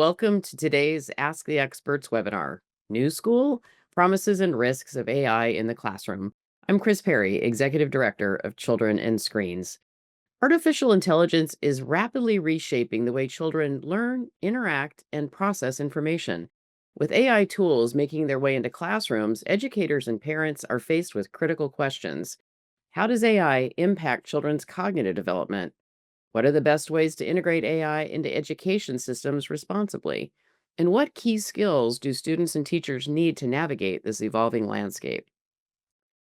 welcome to today's Ask the Experts webinar, New School, Promises and Risks of AI in the Classroom. I'm Kris Perry, Executive Director of Children and Screens. Artificial intelligence is rapidly reshaping the way children learn, interact, and process information. With AI tools making their way into classrooms, educators and parents are faced with critical questions. How does AI impact children's cognitive development? What are the best ways to integrate AI into education systems responsibly? And what key skills do students and teachers need to navigate this evolving landscape?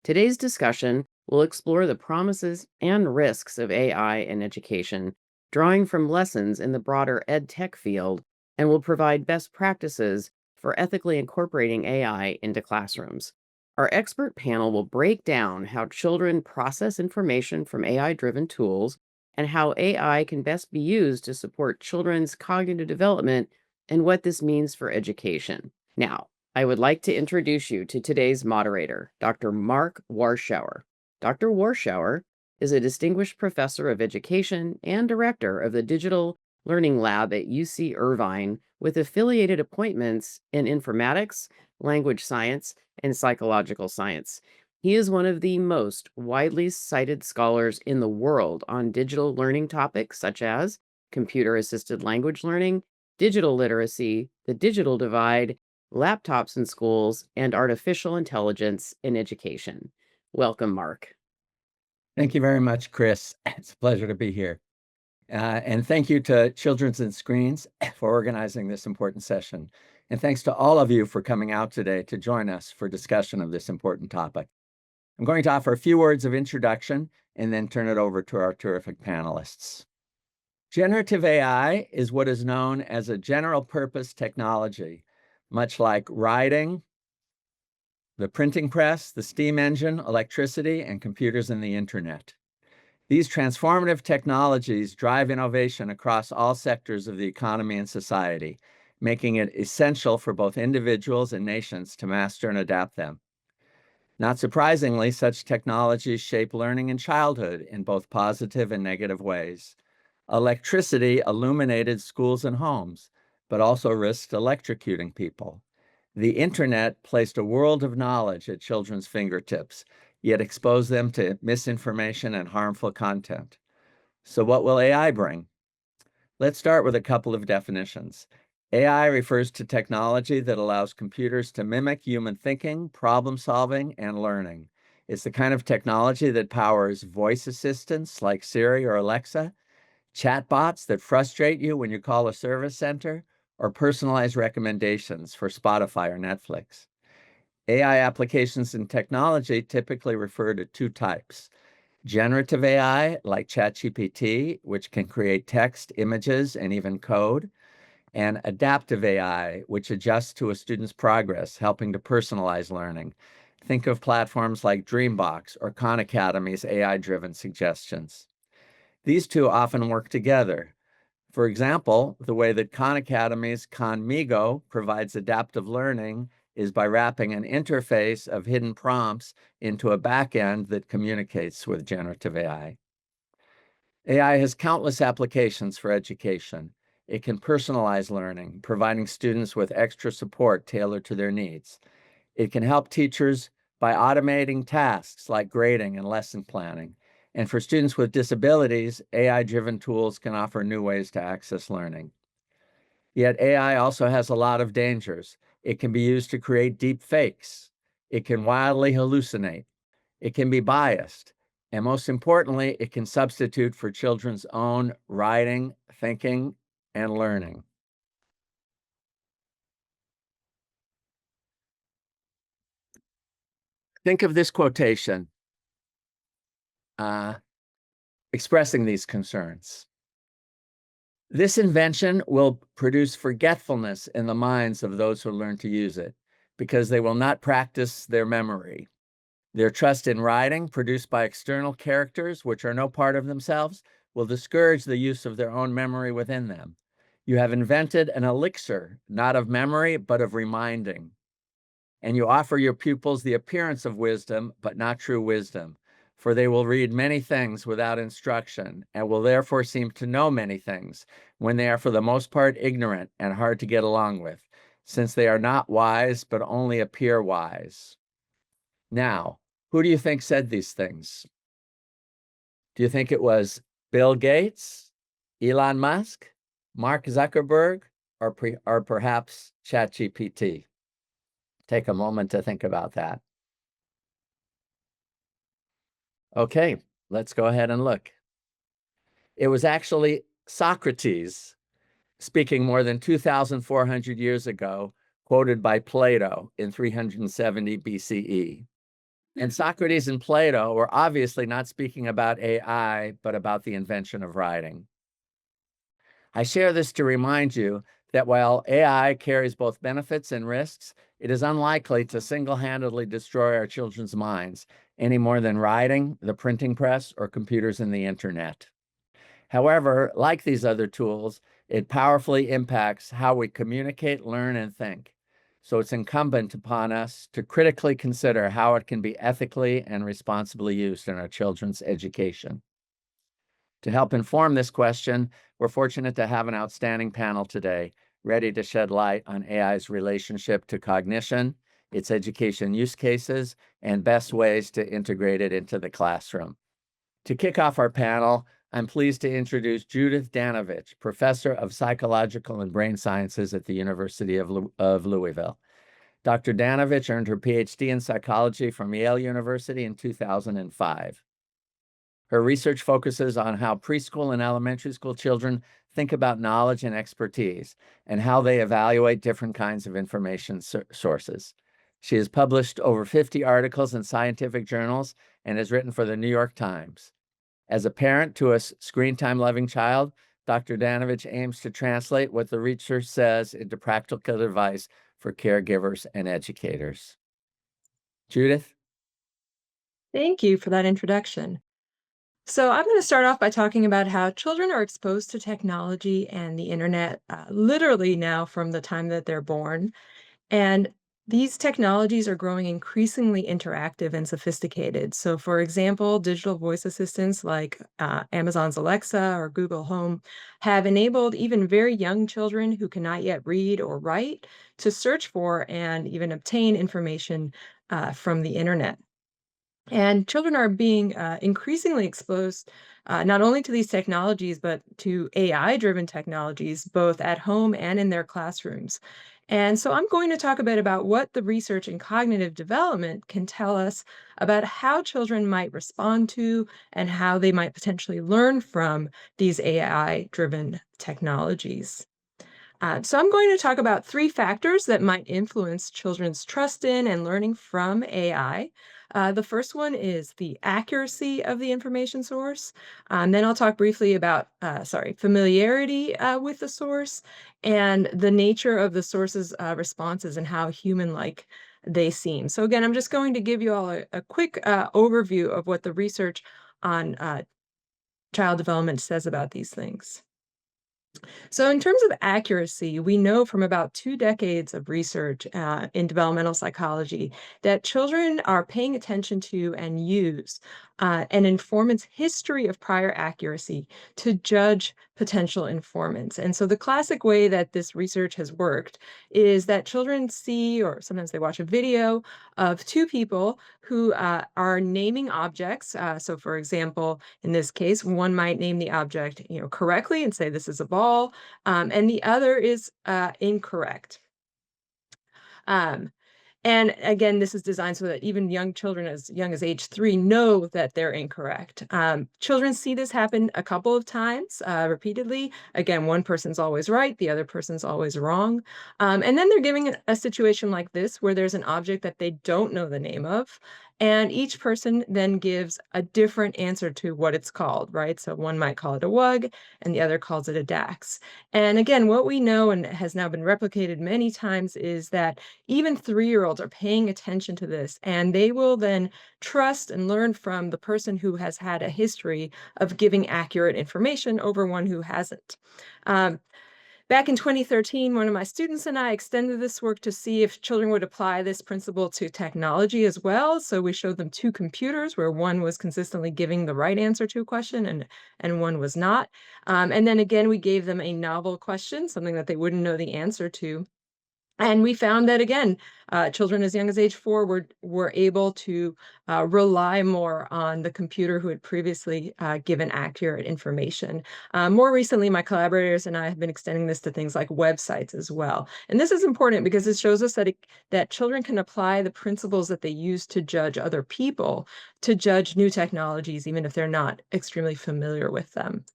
Today's discussion will explore the promises and risks of AI in education, drawing from lessons in the broader ed tech field, and will provide best practices for ethically incorporating AI into classrooms. Our expert panel will break down how children process information from AI-driven tools and how AI can best be used to support children's cognitive development and what this means for education. Now, I would like to introduce you to today's moderator, Dr. Mark Warschauer. Dr. Warschauer is a distinguished professor of education and director of the Digital Learning Lab at UC Irvine, with affiliated appointments in informatics, language science, and psychological science. He is one of the most widely cited scholars in the world on digital learning topics such as computer-assisted language learning, digital literacy, the digital divide, laptops in schools, and artificial intelligence in education. Welcome, Mark. Thank you very much, Kris. It's a pleasure to be here. And thank you to Children's and Screens for organizing this important session. And thanks to all of you for coming out today to join us for discussion of this important topic. I'm going to offer a few words of introduction and then turn it over to our terrific panelists. Generative AI is what is known as a general-purpose technology, much like writing, the printing press, the steam engine, electricity, and computers and the internet. These transformative technologies drive innovation across all sectors of the economy and society, making it essential for both individuals and nations to master and adapt them. Not surprisingly, such technologies shape learning in childhood in both positive and negative ways. Electricity illuminated schools and homes, but also risked electrocuting people. The internet placed a world of knowledge at children's fingertips, yet exposed them to misinformation and harmful content. So what will AI bring? Let's start with a couple of definitions. AI refers to technology that allows computers to mimic human thinking, problem solving, and learning. It's the kind of technology that powers voice assistants like Siri or Alexa, chatbots that frustrate you when you call a service center, or personalized recommendations for Spotify or Netflix. AI applications in technology typically refer to two types. Generative AI, like ChatGPT, which can create text, images, and even code, and adaptive AI, which adjusts to a student's progress, helping to personalize learning. Think of platforms like Dreambox or Khan Academy's AI-driven suggestions. These two often work together. For example, the way that Khan Academy's Khanmigo provides adaptive learning is by wrapping an interface of hidden prompts into a backend that communicates with generative AI. AI has countless applications for education. It can personalize learning, providing students with extra support tailored to their needs. It can help teachers by automating tasks like grading and lesson planning. And for students with disabilities, AI-driven tools can offer new ways to access learning. Yet AI also has a lot of dangers. It can be used to create deep fakes. It can wildly hallucinate. It can be biased. And most importantly, it can substitute for children's own writing, thinking, and learning. Think of this quotation expressing these concerns. This invention will produce forgetfulness in the minds of those who learn to use it, because they will not practice their memory. Their trust in writing, produced by external characters, which are no part of themselves, will discourage the use of their own memory within them. You have invented an elixir, not of memory, but of reminding. And you offer your pupils the appearance of wisdom, but not true wisdom. for they will read many things without instruction, and will therefore seem to know many things, when they are for the most part ignorant and hard to get along with, since they are not wise, but only appear wise. Now, who do you think said these things? Do you think it was Bill Gates, Elon Musk, Mark Zuckerberg, or perhaps ChatGPT? Take a moment to think about that. Okay, let's go ahead and look. It was actually Socrates, speaking more than 2,400 years ago, quoted by Plato in 370 BCE. And Socrates and Plato were obviously not speaking about AI, but about the invention of writing. I share this to remind you that while AI carries both benefits and risks, it is unlikely to single-handedly destroy our children's minds any more than writing, the printing press, or computers and the internet. However, like these other tools, it powerfully impacts how we communicate, learn, and think. So it's incumbent upon us to critically consider how it can be ethically and responsibly used in our children's education. To help inform this question, we're fortunate to have an outstanding panel today, ready to shed light on AI's relationship to cognition, its education use cases, and best ways to integrate it into the classroom. To kick off our panel, I'm pleased to introduce Judith Danovitch, Professor of Psychological and Brain Sciences at the University of Louisville. Dr. Danovitch earned her PhD in psychology from Yale University in 2005. Her research focuses on how preschool and elementary school children think about knowledge and expertise, and how they evaluate different kinds of information sources. She has published over 50 articles in scientific journals and has written for the New York Times. As a parent to a screen time loving child, Dr. Danovitch aims to translate what the research says into practical advice for caregivers and educators. Judith? Thank you for that introduction. So I'm going to start off by talking about how children are exposed to technology and the internet literally now from the time that they're born. And these technologies are growing increasingly interactive and sophisticated. So, for example, digital voice assistants like Amazon's Alexa or Google Home have enabled even very young children who cannot yet read or write to search for and even obtain information from the internet. And children are being increasingly exposed not only to these technologies, but to AI-driven technologies, both at home and in their classrooms. And so I'm going to talk a bit about what the research in cognitive development can tell us about how children might respond to and how they might potentially learn from these AI-driven technologies. So I'm going to talk about three factors that might influence children's trust in and learning from AI. The first one is the accuracy of the information source. Then I'll talk briefly about, familiarity with the source and the nature of the source's responses and how human-like they seem. So again, I'm just going to give you all a quick overview of what the research on child development says about these things. So, in terms of accuracy, we know from about 2 decades of research in developmental psychology that children are paying attention to and use an informant's history of prior accuracy to judge potential informants. And so, the classic way that this research has worked is that children see, or sometimes they watch a video of two people who are naming objects. So, for example, in this case, one might name the object, correctly and say this is a ball, and the other is incorrect. Um, and again, this is designed so that even young children as young as age 3 know that they're incorrect. Children see this happen a couple of times repeatedly. Again, one person's always right, the other person's always wrong. And then they're giving a situation like this where there's an object that they don't know the name of. And each person then gives a different answer to what it's called, right? So one might call it a wug and the other calls it a dax. And again, what we know and has now been replicated many times is that even 3-year-olds are paying attention to this, and they will then trust and learn from the person who has had a history of giving accurate information over one who hasn't. Um, Back in 2013, one of my students and I extended this work to see if children would apply this principle to technology as well. So we showed them two computers where one was consistently giving the right answer to a question and one was not. And then again, we gave them a novel question, something that they wouldn't know the answer to. And we found that again, children as young as age 4 were able to rely more on the computer who had previously given accurate information. More recently, my collaborators and I have been extending this to things like websites as well. And this is important because it shows us that children can apply the principles that they use to judge other people to judge new technologies, even if they're not extremely familiar with them.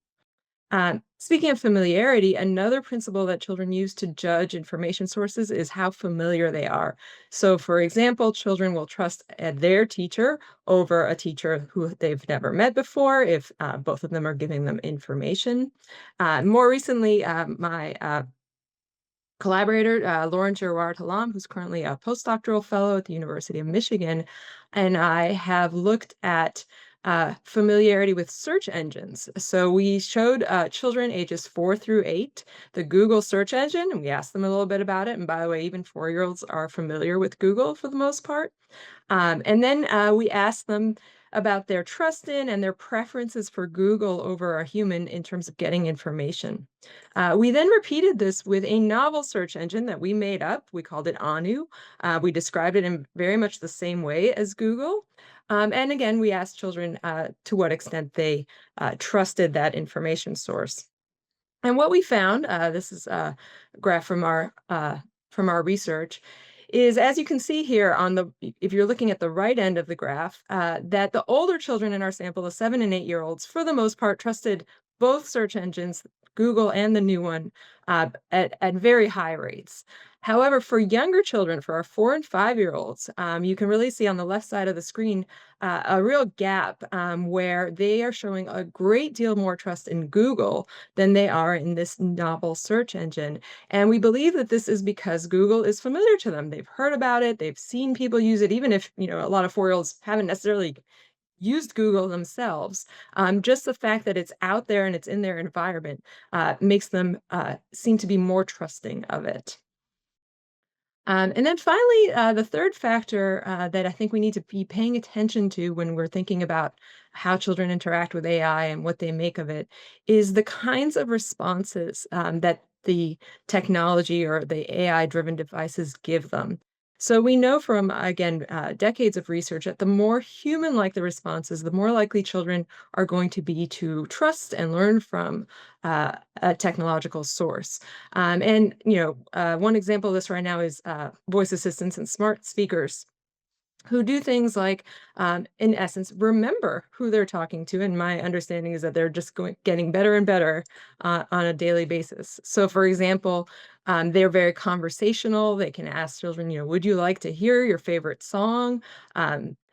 Speaking of familiarity, another principle that children use to judge information sources is how familiar they are. So, for example, children will trust their teacher over a teacher who they've never met before if both of them are giving them information. More recently, my collaborator, Lauren Girard-Hallam, who's currently a postdoctoral fellow at the University of Michigan, and I have looked at familiarity with search engines. So we showed children ages 4 through 8 the Google search engine, and we asked them a little bit about it. And by the way, even 4-year-olds are familiar with Google for the most part. And then we asked them about their trust in and their preferences for Google over a human in terms of getting information. We then repeated this with a novel search engine that we made up. We called it Anu. We described it in very much the same way as Google. And again, we asked children to what extent they trusted that information source. And what we found, this is a graph from our research, is as you can see here on the if you're looking at the right end of the graph, that the older children in our sample, the 7 and 8-year-olds, for the most part, trusted both search engines, Google and the new one, at very high rates. However, for younger children, for our 4 and 5-year-olds, you can really see on the left side of the screen a real gap where they are showing a great deal more trust in Google than they are in this novel search engine. And we believe that this is because Google is familiar to them. They've heard about it, they've seen people use it, even if, a lot of 4-year-olds haven't necessarily used Google themselves. Just the fact that it's out there and it's in their environment makes them seem to be more trusting of it. And then finally, the third factor that I think we need to be paying attention to when we're thinking about how children interact with AI and what they make of it is the kinds of responses that the technology or the AI-driven devices give them. So we know from, again, decades of research that the more human-like the responses, the more likely children are going to be to trust and learn from a technological source. One example of this right now is voice assistants and smart speakers who do things like, in essence, remember who they're talking to. And my understanding is that they're just getting better and better on a daily basis. So, for example, they're very conversational. They can ask children, would you like to hear your favorite song?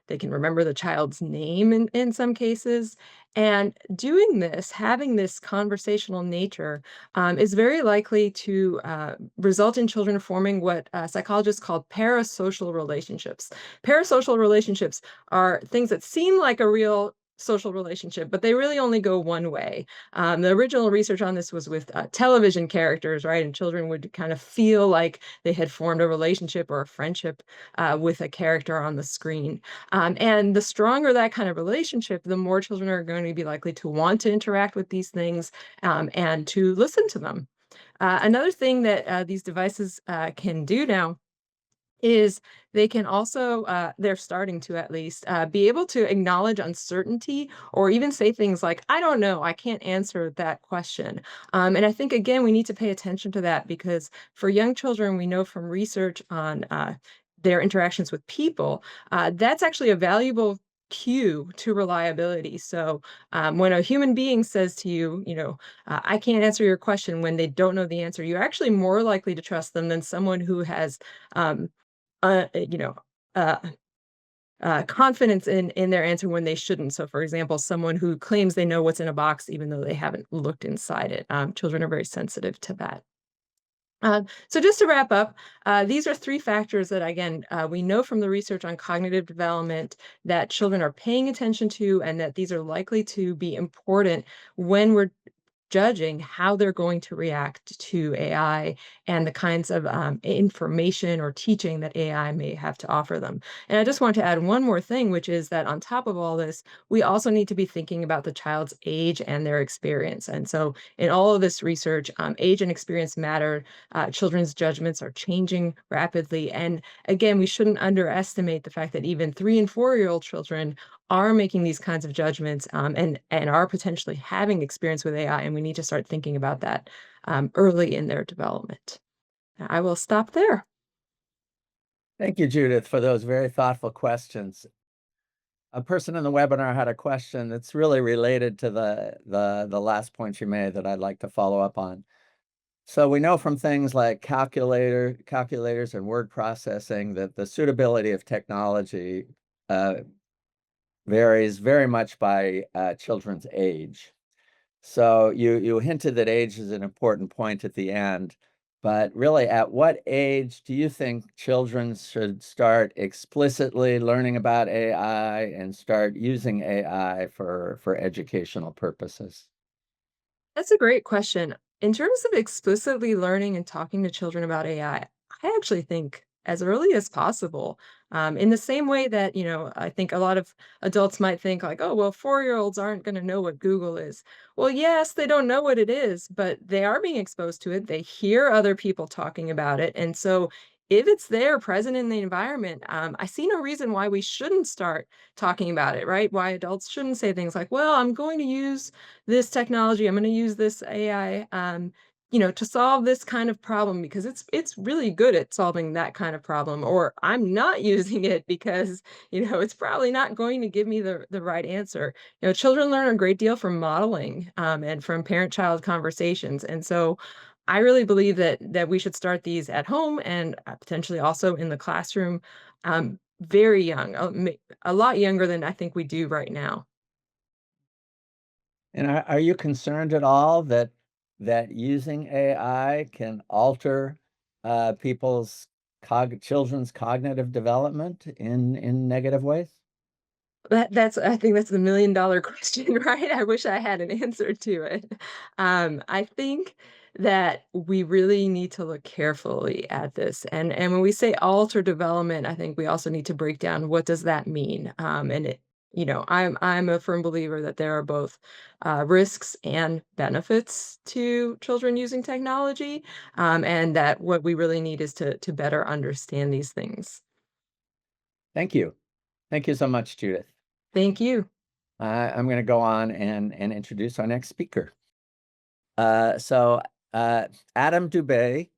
They can remember the child's name in some cases. And doing this, having this conversational nature, is very likely to result in children forming what psychologists call parasocial relationships. Parasocial relationships are things that seem like a real social relationship, but they really only go one way. The original research on this was with television characters, right? And children would kind of feel like they had formed a relationship or a friendship with a character on the screen. And the stronger that kind of relationship, the more children are going to be likely to want to interact with these things and to listen to them. Another thing that these devices can do now is they can also, they're starting to at least, be able to acknowledge uncertainty or even say things like, I don't know, I can't answer that question. And I think, again, we need to pay attention to that because for young children, we know from research on their interactions with people, that's actually a valuable cue to reliability. So when a human being says to you, I can't answer your question when they don't know the answer, you're actually more likely to trust them than someone who has um, uh, you know, uh, confidence in their answer when they shouldn't. So, for example, someone who claims they know what's in a box even though they haven't looked inside it. Children are very sensitive to that. So just to wrap up, these are 3 factors that, again, we know from the research on cognitive development that children are paying attention to, and that these are likely to be important when we're judging how they're going to react to AI and the kinds of information or teaching that AI may have to offer them. And I just want to add one more thing, which is that on top of all this, we also need to be thinking about the child's age and their experience. And so, in all of this research, age and experience matter. Children's judgments are changing rapidly. And again, we shouldn't underestimate the fact that even 3 and 4-year-old children are making these kinds of judgments, and are potentially having experience with AI, and we need to start thinking about that early in their development. I will stop there. Thank you, Judith, for those very thoughtful questions. A person in the webinar had a question that's really related to the last point you made that I'd like to follow up on. So we know from things like calculators and word processing that the suitability of technology varies very much by children's age. So you hinted that age is an important point at the end, but really, at what age do you think children should start explicitly learning about AI and start using AI for educational purposes? That's a great question. In terms of explicitly learning and talking to children about AI, I actually think as early as possible. In the same way that, I think a lot of adults might think like, oh, well, 4-year-olds aren't going to know what Google is. Well, yes, they don't know what it is, but they are being exposed to it. They hear other people talking about it. And so if it's there present in the environment, I see no reason why we shouldn't start talking about it, right? Why adults shouldn't say things like, well, I'm going to use this technology. I'm going to use this AI, to solve this kind of problem because it's really good at solving that kind of problem. Or I'm not using it because it's probably not going to give me the right answer. Children learn a great deal from modeling and from parent-child conversations, and so I really believe that we should start these at home and potentially also in the classroom, very young, a lot younger than I think we do right now. And are you concerned at all that using AI can alter children's cognitive development in negative ways? I think that's the million-dollar question, right? I wish I had an answer to it. I think that we really need to look carefully at this, and when we say alter development, I think we also need to break down what does that mean. And I'm a firm believer that there are both risks and benefits to children using technology, and that what we really need is to better understand these things. Thank you. Thank you so much, Judith. Thank you. I'm going to go on and introduce our next speaker. So Adam Dubé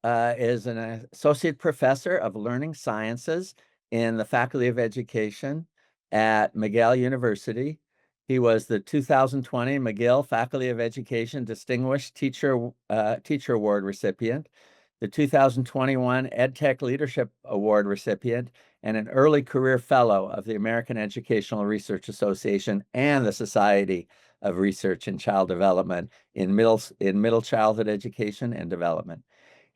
is an associate professor of learning sciences in the Faculty of Education at McGill University. He was the 2020 McGill Faculty of Education Distinguished Teacher Award recipient, the 2021 EdTech Leadership Award recipient, and an early career fellow of the American Educational Research Association and the Society of Research in Child Development in middle childhood education and development.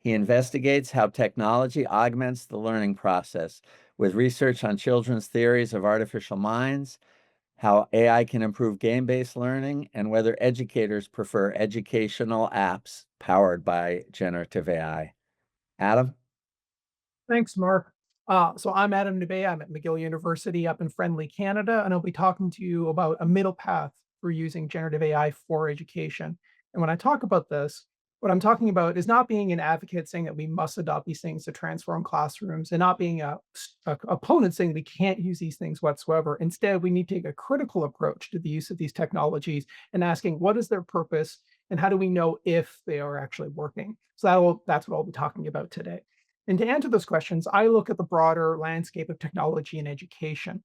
He investigates how technology augments the learning process with research on children's theories of artificial minds, how AI can improve game-based learning, and whether educators prefer educational apps powered by generative AI. Adam? Thanks, Mark. So I'm Adam Dubé. I'm at McGill University up in friendly Canada, and I'll be talking to you about a middle path for using generative AI for education. And when I talk about this, what I'm talking about is not being an advocate saying that we must adopt these things to transform classrooms and not being a opponent saying we can't use these things whatsoever. Instead, we need to take a critical approach to the use of these technologies and asking what is their purpose and how do we know if they are actually working. So that's what I'll be talking about today. And to answer those questions, I look at the broader landscape of technology and education.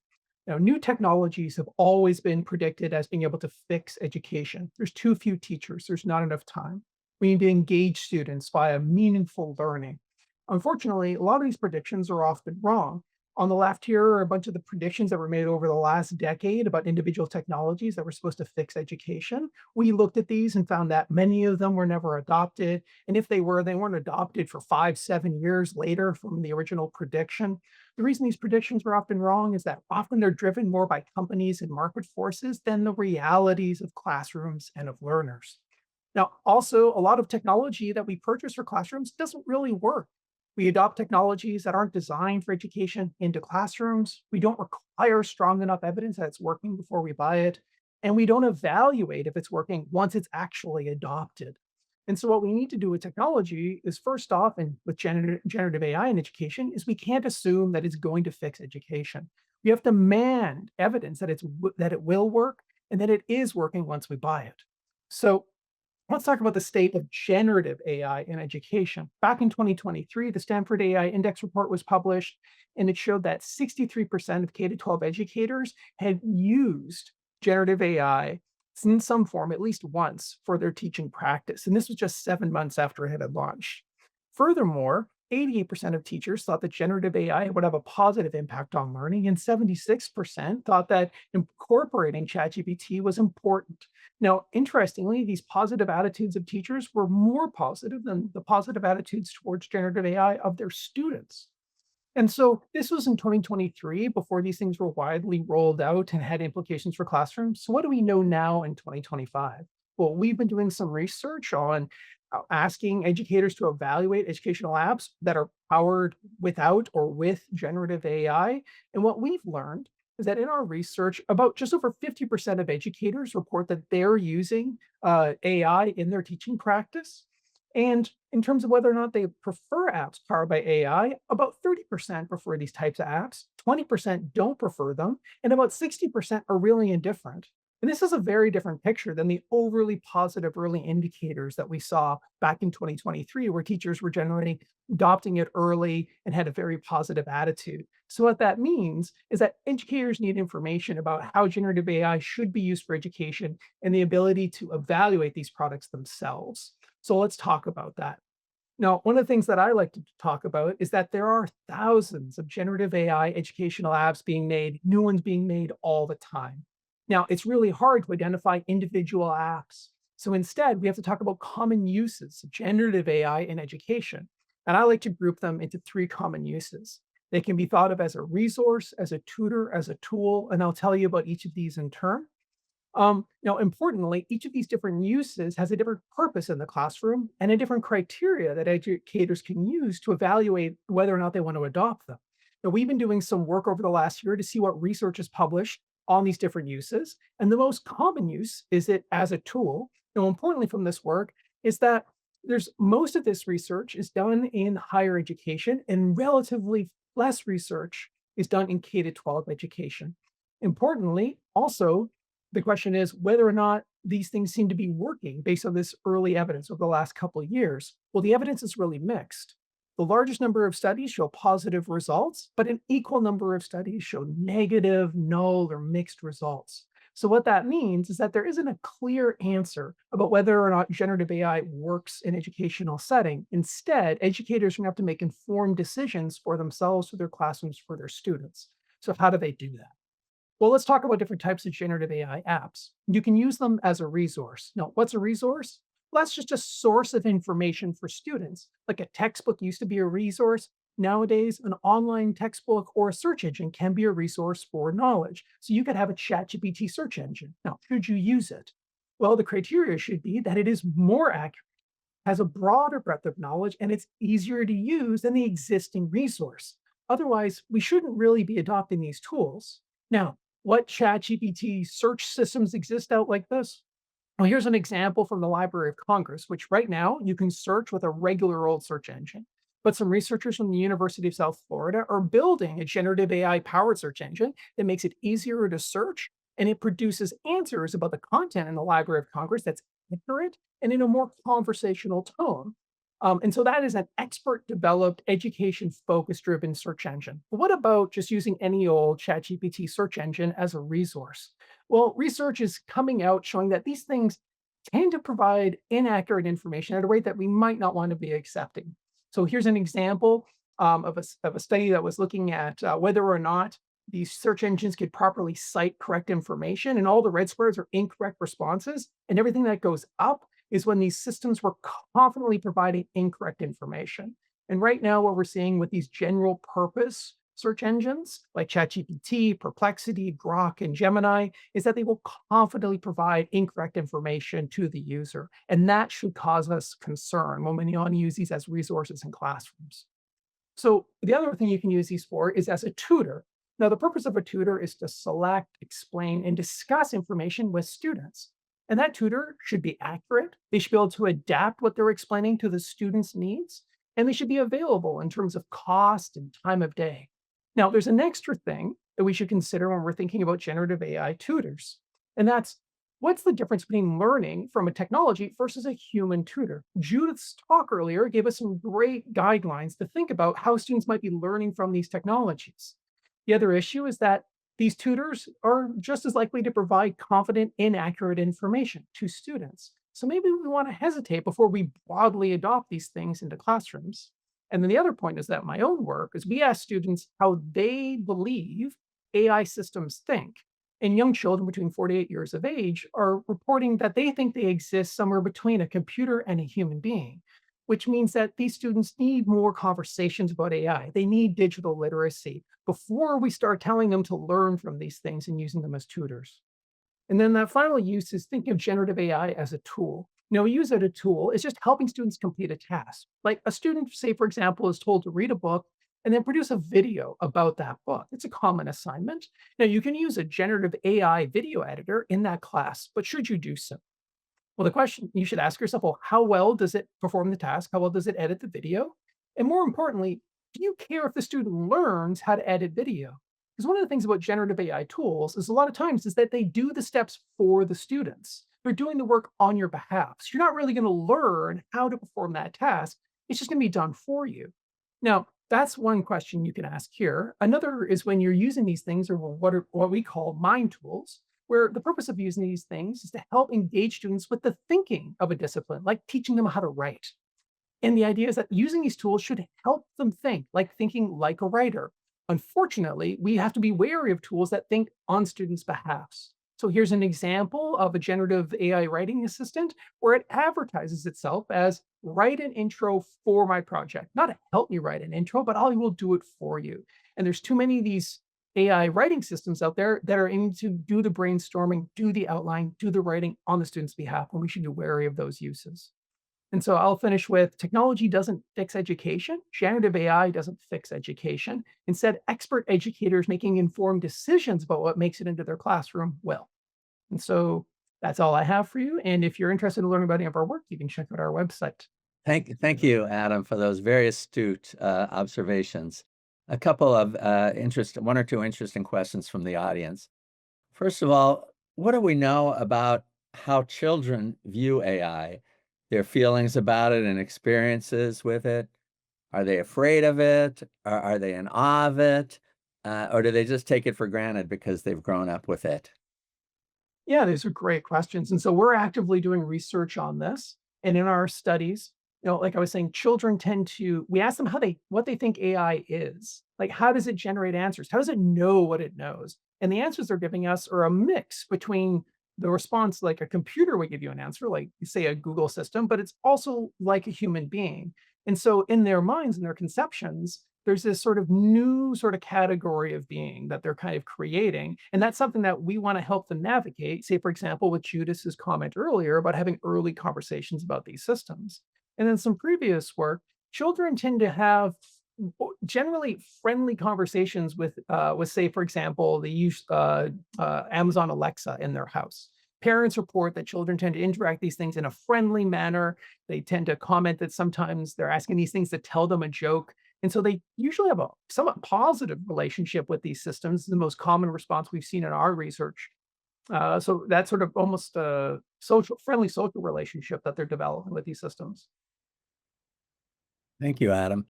Now, new technologies have always been predicted as being able to fix education. There's too few teachers, there's not enough time. We need to engage students via meaningful learning. Unfortunately, a lot of these predictions are often wrong. On the left here are a bunch of the predictions that were made over the last decade about individual technologies that were supposed to fix education. We looked at these and found that many of them were never adopted. And if they were, they weren't adopted for 5, 7 years later from the original prediction. The reason these predictions were often wrong is that often they're driven more by companies and market forces than the realities of classrooms and of learners. Now, also, a lot of technology that we purchase for classrooms doesn't really work. We adopt technologies that aren't designed for education into classrooms. We don't require strong enough evidence that it's working before we buy it. And we don't evaluate if it's working once it's actually adopted. And so, what we need to do with technology is first off, and with generative AI in education, is we can't assume that it's going to fix education. We have to demand evidence that that it will work and that it is working once we buy it. So, let's talk about the state of generative AI in education. Back in 2023, the Stanford AI Index report was published, and it showed that 63% of K 12 educators had used generative AI in some form at least once for their teaching practice. And this was just 7 months after it had launched. Furthermore, 88% of teachers thought that generative AI would have a positive impact on learning, and 76% thought that incorporating ChatGPT was important. Now, interestingly, these positive attitudes of teachers were more positive than the positive attitudes towards generative AI of their students. And so this was in 2023 before these things were widely rolled out and had implications for classrooms. So what do we know now in 2025? Well, we've been doing some research on asking educators to evaluate educational apps that are powered without or with generative AI. And what we've learned is that in our research, about just over 50% of educators report that they're using AI in their teaching practice. And in terms of whether or not they prefer apps powered by AI, about 30% prefer these types of apps, 20% don't prefer them, and about 60% are really indifferent. And this is a very different picture than the overly positive early indicators that we saw back in 2023, where teachers were generally adopting it early and had a very positive attitude. So, what that means is that educators need information about how generative AI should be used for education and the ability to evaluate these products themselves. So let's talk about that. Now, one of the things that I like to talk about is that there are thousands of generative AI educational apps being made, new ones being made all the time. Now, it's really hard to identify individual apps. So instead, we have to talk about common uses of generative AI in education. And I like to group them into three common uses. They can be thought of as a resource, as a tutor, as a tool, and I'll tell you about each of these in turn. Now, importantly, each of these different uses has a different purpose in the classroom and a different criteria that educators can use to evaluate whether or not they want to adopt them. Now, we've been doing some work over the last year to see what research is published on these different uses. And the most common use is it as a tool. Now, importantly from this work is that there's most of this research is done in higher education and relatively less research is done in K 12 education. Importantly, also, the question is whether or not these things seem to be working based on this early evidence over the last couple of years. Well, the evidence is really mixed. The largest number of studies show positive results, but an equal number of studies show negative, null, or mixed results. So, what that means is that there isn't a clear answer about whether or not generative AI works in educational setting. Instead, educators are going to have to make informed decisions for themselves, for their classrooms, for their students. So, how do they do that? Well, let's talk about different types of generative AI apps. You can use them as a resource. Now, what's a resource? Well, that's just a source of information for students. Like a textbook used to be a resource. Nowadays, an online textbook or a search engine can be a resource for knowledge. So you could have a ChatGPT search engine. Now, should you use it? Well, the criteria should be that it is more accurate, has a broader breadth of knowledge, and it's easier to use than the existing resource. Otherwise, we shouldn't really be adopting these tools. Now, what ChatGPT search systems exist out like this? Well, here's an example from the Library of Congress, which right now you can search with a regular old search engine. But some researchers from the University of South Florida are building a generative AI powered search engine that makes it easier to search and it produces answers about the content in the Library of Congress that's accurate and in a more conversational tone. And so that is an expert developed, education focused driven search engine. But what about just using any old ChatGPT search engine as a resource? Well, research is coming out showing that these things tend to provide inaccurate information at a rate that we might not want to be accepting. So here's an example of a study that was looking at whether or not these search engines could properly cite correct information, and all the red squares are incorrect responses, and everything that goes up is when these systems were confidently providing incorrect information. And right now, what we're seeing with these general purpose search engines like ChatGPT, Perplexity, Grok, and Gemini is that they will confidently provide incorrect information to the user. And that should cause us concern when we want to use these as resources in classrooms. So the other thing you can use these for is as a tutor. Now, the purpose of a tutor is to select, explain, and discuss information with students. And that tutor should be accurate. They should be able to adapt what they're explaining to the students' needs, and they should be available in terms of cost and time of day. Now, there's an extra thing that we should consider when we're thinking about generative AI tutors, and that's what's the difference between learning from a technology versus a human tutor? Judith's talk earlier gave us some great guidelines to think about how students might be learning from these technologies. The other issue is that these tutors are just as likely to provide confident, inaccurate information to students. So maybe we want to hesitate before we broadly adopt these things into classrooms. And then the other point is that my own work is we ask students how they believe AI systems think. And young children between 4 to 8 years of age are reporting that they think they exist somewhere between a computer and a human being, which means that these students need more conversations about AI. They need digital literacy before we start telling them to learn from these things and using them as tutors. And then that final use is thinking of generative AI as a tool. We use it as a tool. It's just helping students complete a task. Like a student, say, for example, is told to read a book and then produce a video about that book. It's a common assignment. Now, you can use a generative AI video editor in that class, but should you do so? Well, the question you should ask yourself, well, how well does it perform the task? How well does it edit the video? And more importantly, do you care if the student learns how to edit video? Because one of the things about generative AI tools is a lot of times is that they do the steps for the students. They're doing the work on your behalf. So you're not really going to learn how to perform that task. It's just going to be done for you. Now, that's one question you can ask here. Another is when you're using these things, or what we call mind tools, where the purpose of using these things is to help engage students with the thinking of a discipline, like teaching them how to write. And the idea is that using these tools should help them think, like thinking like a writer. Unfortunately, we have to be wary of tools that think on students' behalfs. So here's an example of a generative AI writing assistant where it advertises itself as write an intro for my project. Not help me write an intro, but I will do it for you. And there's too many of these AI writing systems out there that are aiming to do the brainstorming, do the outline, do the writing on the student's behalf, and we should be wary of those uses. And so I'll finish with technology doesn't fix education. Generative AI doesn't fix education. Instead, expert educators making informed decisions about what makes it into their classroom will. And so that's all I have for you. And if you're interested in learning about any of our work, you can check out our website. Thank you, Adam, for those very astute observations. A couple of one or two interesting questions from the audience. First of all, what do we know about how children view AI, their feelings about it and experiences with it? Are they afraid of it? Are they in awe of it? Or do they just take it for granted because they've grown up with it? Yeah, these are great questions. And so we're actively doing research on this. And in our studies, like I was saying, children we ask them what they think AI is. Like, how does it generate answers? How does it know what it knows? And the answers they're giving us are a mix between the response, like a computer would give you an answer, like say a Google system, but it's also like a human being. And so in their minds and their conceptions, there's this sort of new sort of category of being that they're kind of creating. And that's something that we want to help them navigate. Say, for example, with Judith's comment earlier about having early conversations about these systems. And then some previous work, children tend to have generally friendly conversations with say, for example, they use Amazon Alexa in their house. Parents report that children tend to interact these things in a friendly manner. They tend to comment that sometimes they're asking these things to tell them a joke. And so they usually have a somewhat positive relationship with these systems, the most common response we've seen in our research. So that's sort of almost a friendly social relationship that they're developing with these systems. Thank you, Adam.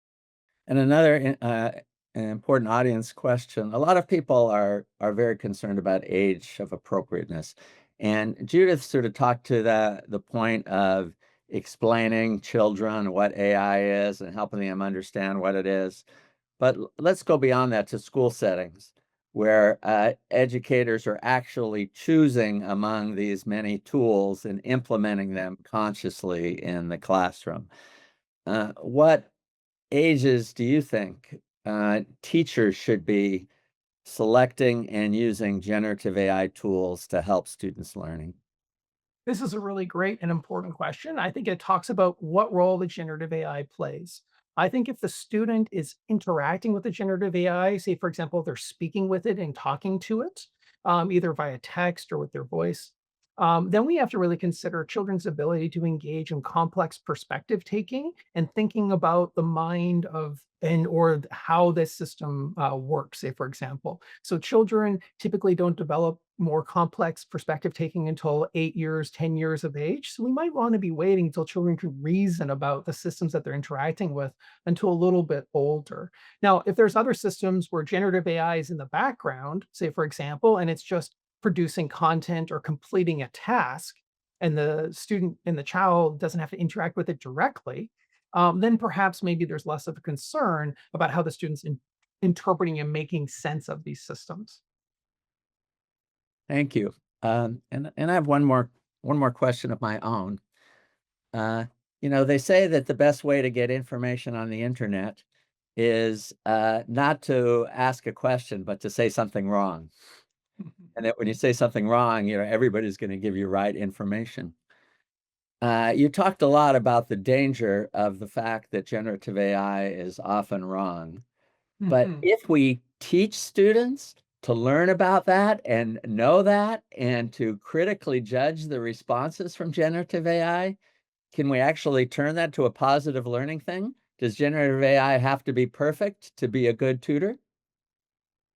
And another an important audience question. A lot of people are very concerned about age of appropriateness. And Judith sort of talked to the point of explaining children what AI is and helping them understand what it is. But let's go beyond that to school settings where educators are actually choosing among these many tools and implementing them consciously in the classroom. What ages do you think teachers should be selecting and using generative AI tools to help students' learning? This is a really great and important question. I think it talks about what role the generative AI plays. I think if the student is interacting with the generative AI, say, for example, they're speaking with it and talking to it, either via text or with their voice, then we have to really consider children's ability to engage in complex perspective taking and thinking about the mind of and or how this system works, say, for example. So children typically don't develop more complex perspective taking until 8 years, 10 years of age. So we might want to be waiting until children can reason about the systems that they're interacting with until a little bit older. Now, if there's other systems where generative AI is in the background, say, for example, and it's just producing content or completing a task, and the student and the child doesn't have to interact with it directly, then perhaps maybe there's less of a concern about how the student's interpreting and making sense of these systems. Thank you. And I have one more question of my own. Uh, they say that the best way to get information on the internet is not to ask a question, but to say something wrong. And that when you say something wrong, everybody's going to give you right information. You talked a lot about the danger of the fact that generative AI is often wrong. But Mhm. if we teach students to learn about that and know that and to critically judge the responses from generative AI, can we actually turn that to a positive learning thing? Does generative AI have to be perfect to be a good tutor?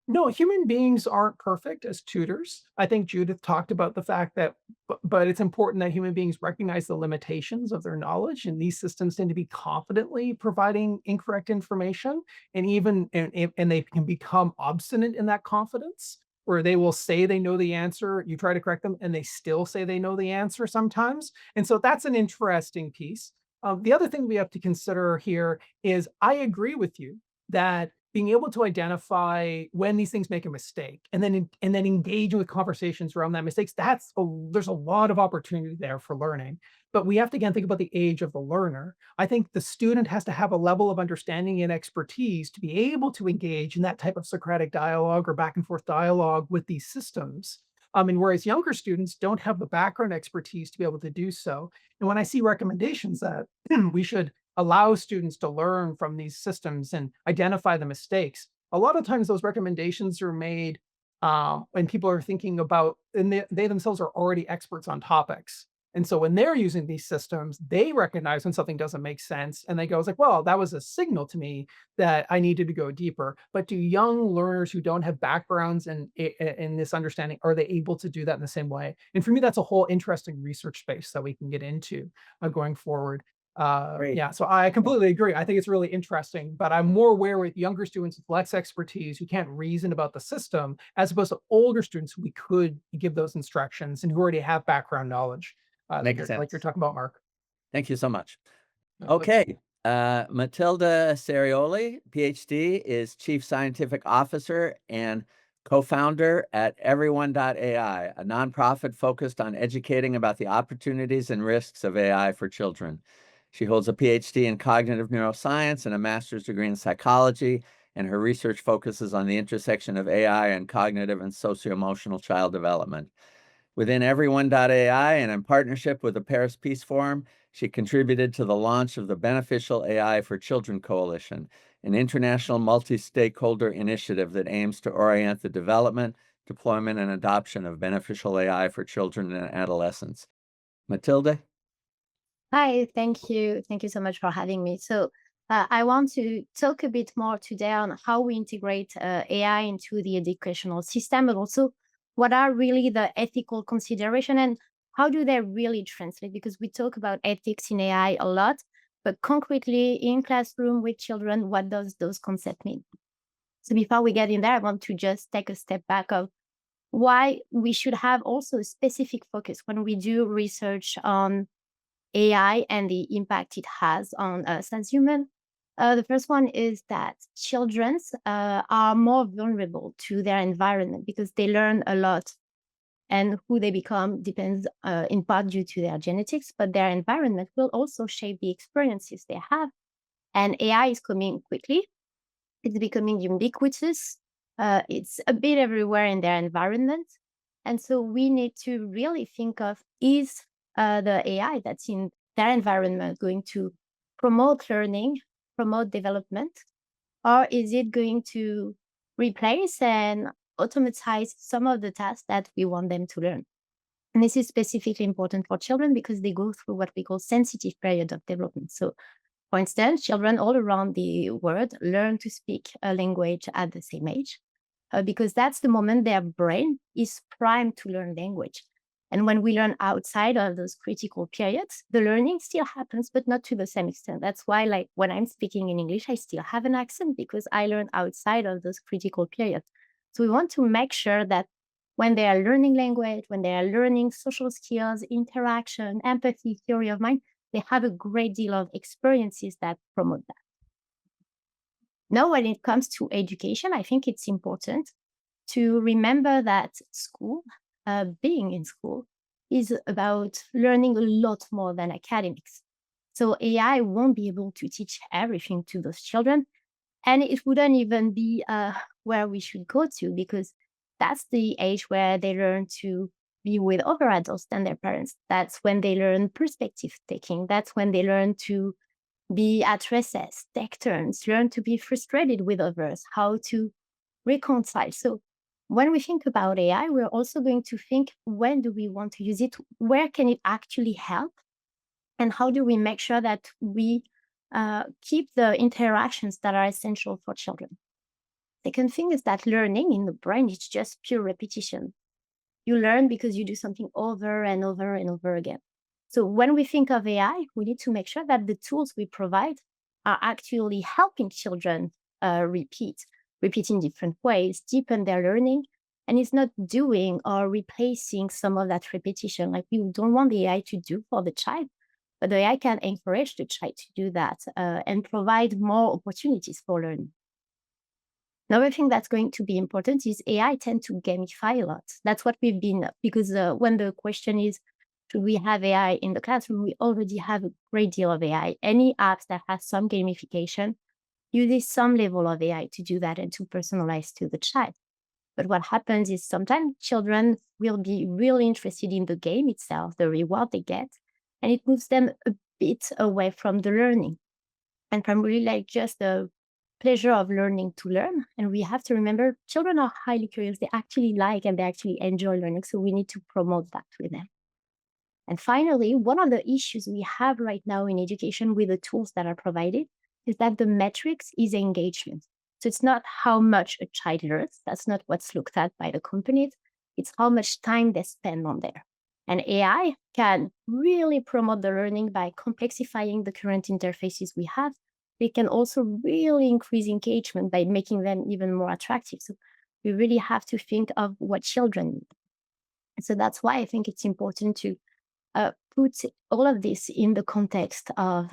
No, human beings aren't perfect as tutors. I think Judith talked about the fact that, but it's important that human beings recognize the limitations of their knowledge, and these systems tend to be confidently providing incorrect information, and and they can become obstinate in that confidence, where they will say they know the answer, you try to correct them, and they still say they know the answer sometimes. And so that's an interesting piece. The other thing we have to consider here is I agree with you that being able to identify when these things make a mistake and then engage with conversations around that mistakes, there's a lot of opportunity there for learning. But we have to again think about the age of the learner. I think the student has to have a level of understanding and expertise to be able to engage in that type of Socratic dialogue or back and forth dialogue with these systems. And whereas younger students don't have the background expertise to be able to do so. And when I see recommendations that we should allow students to learn from these systems and identify the mistakes. A lot of times those recommendations are made when people are thinking about, and they themselves are already experts on topics. And so when they're using these systems, they recognize when something doesn't make sense and they go, it's like, well, that was a signal to me that I needed to go deeper. But do young learners who don't have backgrounds in this understanding, are they able to do that in the same way? And for me, that's a whole interesting research space that we can get into going forward. Great. Yeah, so I completely agree. I think it's really interesting, but I'm more aware with younger students with less expertise who can't reason about the system, as opposed to older students who we could give those instructions and who already have background knowledge, Makes like you're sense. talking about, Mark. Thank you so much. Absolutely. Okay. Mathilde Cerioli, PhD, is Chief Scientific Officer and co-founder at everyone.AI, a nonprofit focused on educating about the opportunities and risks of AI for children. She holds a PhD in cognitive neuroscience and a master's degree in psychology, and her research focuses on the intersection of AI and cognitive and socio-emotional child development. Within everyone.AI and in partnership with the Paris Peace Forum, she contributed to the launch of the Beneficial AI for Children Coalition, an international multi-stakeholder initiative that aims to orient the development, deployment, and adoption of beneficial AI for children and adolescents. Mathilde? Hi, thank you. Thank you so much for having me. I want to talk a bit more today on how we integrate AI into the educational system, but also what are really the ethical consideration and how do they really translate? Because we talk about ethics in AI a lot, but concretely in classroom with children, what does those concepts mean? So before we get in there, I want to just take a step back of why we should have also a specific focus when we do research on AI and the impact it has on us as humans. The first one is that children are more vulnerable to their environment because they learn a lot, and who they become depends in part due to their genetics, but their environment will also shape the experiences they have. And AI is coming quickly. It's becoming ubiquitous. It's a bit everywhere in their environment. And so we need to really think of, is the AI that's in their environment going to promote learning, promote development, or is it going to replace and automatize some of the tasks that we want them to learn? And this is specifically important for children because they go through what we call sensitive period of development. So for instance, children all around the world learn to speak a language at the same age because that's the moment their brain is primed to learn language. And when we learn outside of those critical periods, the learning still happens, but not to the same extent. That's why, like, when I'm speaking in English, I still have an accent because I learn outside of those critical periods. So we want to make sure that when they are learning language, when they are learning social skills, interaction, empathy, theory of mind, they have a great deal of experiences that promote that. Now, when it comes to education, I think it's important to remember that school, being in school, is about learning a lot more than academics. So AI won't be able to teach everything to those children. And it wouldn't even be where we should go to, because that's the age where they learn to be with other adults than their parents. That's when they learn perspective taking. That's when they learn to be at recess, take turns, learn to be frustrated with others, how to reconcile. So when we think about AI, we're also going to think, when do we want to use it? Where can it actually help? And how do we make sure that we keep the interactions that are essential for children? Second thing is that learning in the brain is just pure repetition. You learn because you do something over and over and over again. So when we think of AI, we need to make sure that the tools we provide are actually helping children repeat in different ways, deepen their learning, and it's not doing or replacing some of that repetition. Like, we don't want the AI to do for the child, but the AI can encourage the child to do that and provide more opportunities for learning. Another thing that's going to be important is AI tend to gamify a lot. That's what we've been, because when the question is, should we have AI in the classroom? We already have a great deal of AI. Any apps that has some gamification uses some level of AI to do that and to personalize to the child. But what happens is sometimes children will be really interested in the game itself, the reward they get, and it moves them a bit away from the learning and from really like just the pleasure of learning to learn. And we have to remember, children are highly curious. They actually like and they actually enjoy learning. So we need to promote that with them. And finally, one of the issues we have right now in education with the tools that are provided is that the metrics is engagement. So it's not how much a child learns. That's not what's looked at by the companies. It's how much time they spend on there. And AI can really promote the learning by complexifying the current interfaces we have. It can also really increase engagement by making them even more attractive. So we really have to think of what children need. So that's why I think it's important to put all of this in the context of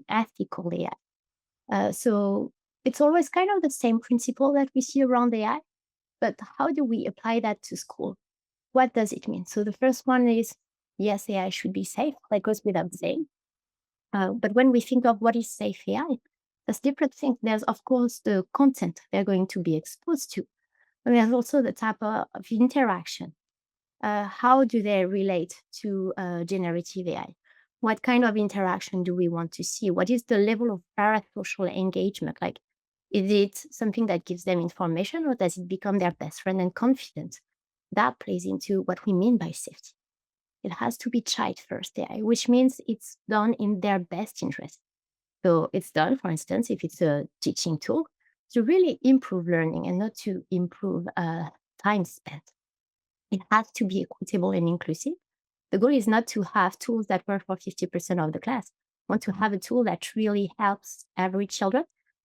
ethical AI. So it's always kind of the same principle that we see around AI, but how do we apply that to school? What does it mean? So the first one is, yes, AI should be safe, that goes without saying. But when we think of what is safe AI, there's different things. There's, of course, the content they're going to be exposed to. And there's also the type of interaction. How do they relate to generative AI? What kind of interaction do we want to see? What is the level of parasocial engagement? Like, is it something that gives them information, or does it become their best friend and confidant? That plays into what we mean by safety. It has to be child first AI, which means it's done in their best interest. So it's done, for instance, if it's a teaching tool, to really improve learning and not to improve time spent. It has to be equitable and inclusive. The goal is not to have tools that work for 50% of the class. We want to have a tool that really helps every children.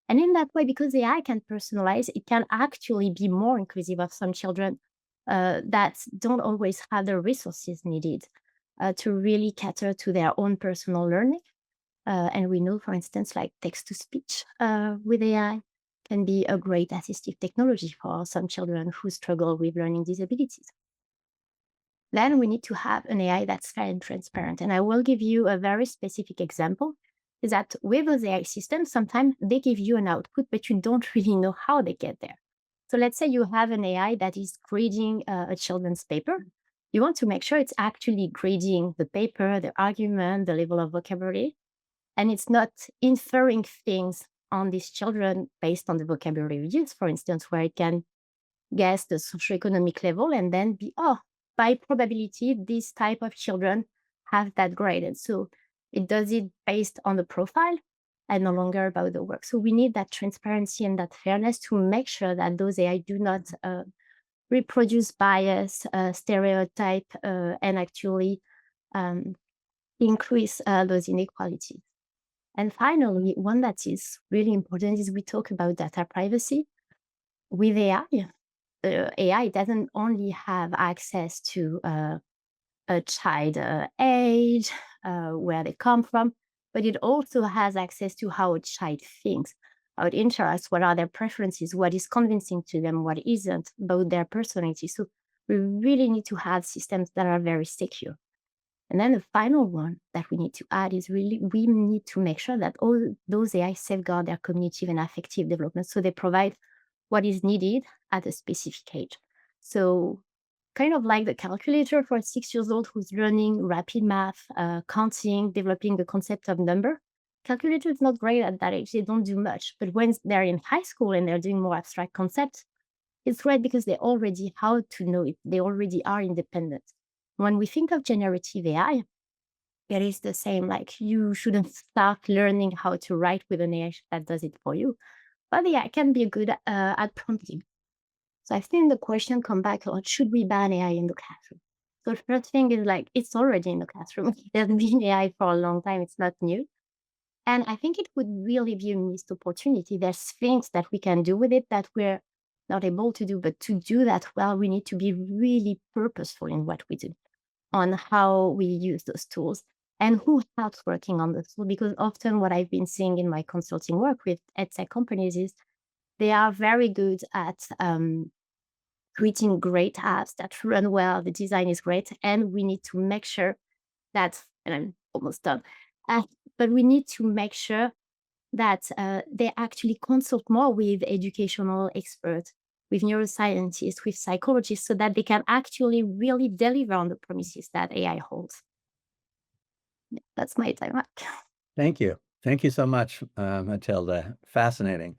And in that way, because AI can personalize, it can actually be more inclusive of some children that don't always have the resources needed to really cater to their own personal learning. And we know, for instance, like text-to-speech with AI can be a great assistive technology for some children who struggle with learning disabilities. Then we need to have an AI that's fair and transparent. And I will give you a very specific example. is that with those AI systems, sometimes they give you an output, but you don't really know how they get there. So let's say you have an AI that is grading a children's paper. You want to make sure it's actually grading the paper, the argument, the level of vocabulary, and it's not inferring things on these children based on the vocabulary used, for instance, where it can guess the socioeconomic level and then be, oh, by probability, this type of children have that grade. And so it does it based on the profile and no longer about the work. So we need that transparency and that fairness to make sure that those AI do not reproduce bias, stereotype, and actually um, increase those inequalities. And finally, one that is really important is we talk about data privacy. With AI, AI doesn't only have access to a child age, where they come from, but it also has access to how a child thinks, how it interacts, what are their preferences, what is convincing to them, what isn't, about their personality. So we really need to have systems that are very secure. And then the final one that we need to add is really we need to make sure that all those AI safeguard their cognitive and affective development. So they provide what is needed at a specific age. So kind of like the calculator for a 6 years old who's learning rapid math, counting, developing the concept of number. Calculator is not great at that age. They don't do much. But when they're in high school and they're doing more abstract concepts, it's great because they already how to know it. They already are independent. When we think of generative AI, it is the same. Like you shouldn't start learning how to write with an AI that does it for you. But the AI can be good at prompting. So I think the question come back on should we ban AI in the classroom? So the first thing is like it's already in the classroom. There's been AI for a long time. It's not new. And I think it would really be a missed opportunity. There's things that we can do with it that we're not able to do, but to do that well, we need to be really purposeful in what we do, on how we use those tools and who helps working on the tool. Because often what I've been seeing in my consulting work with edtech companies is they are very good at creating great apps that run well, the design is great, and we need to make sure that, and I'm almost done, uh, but we need to make sure that they actually consult more with educational experts, with neuroscientists, with psychologists, so that they can actually really deliver on the promises that AI holds. That's my time back. Thank you. Thank you so much, Mathilde. Fascinating.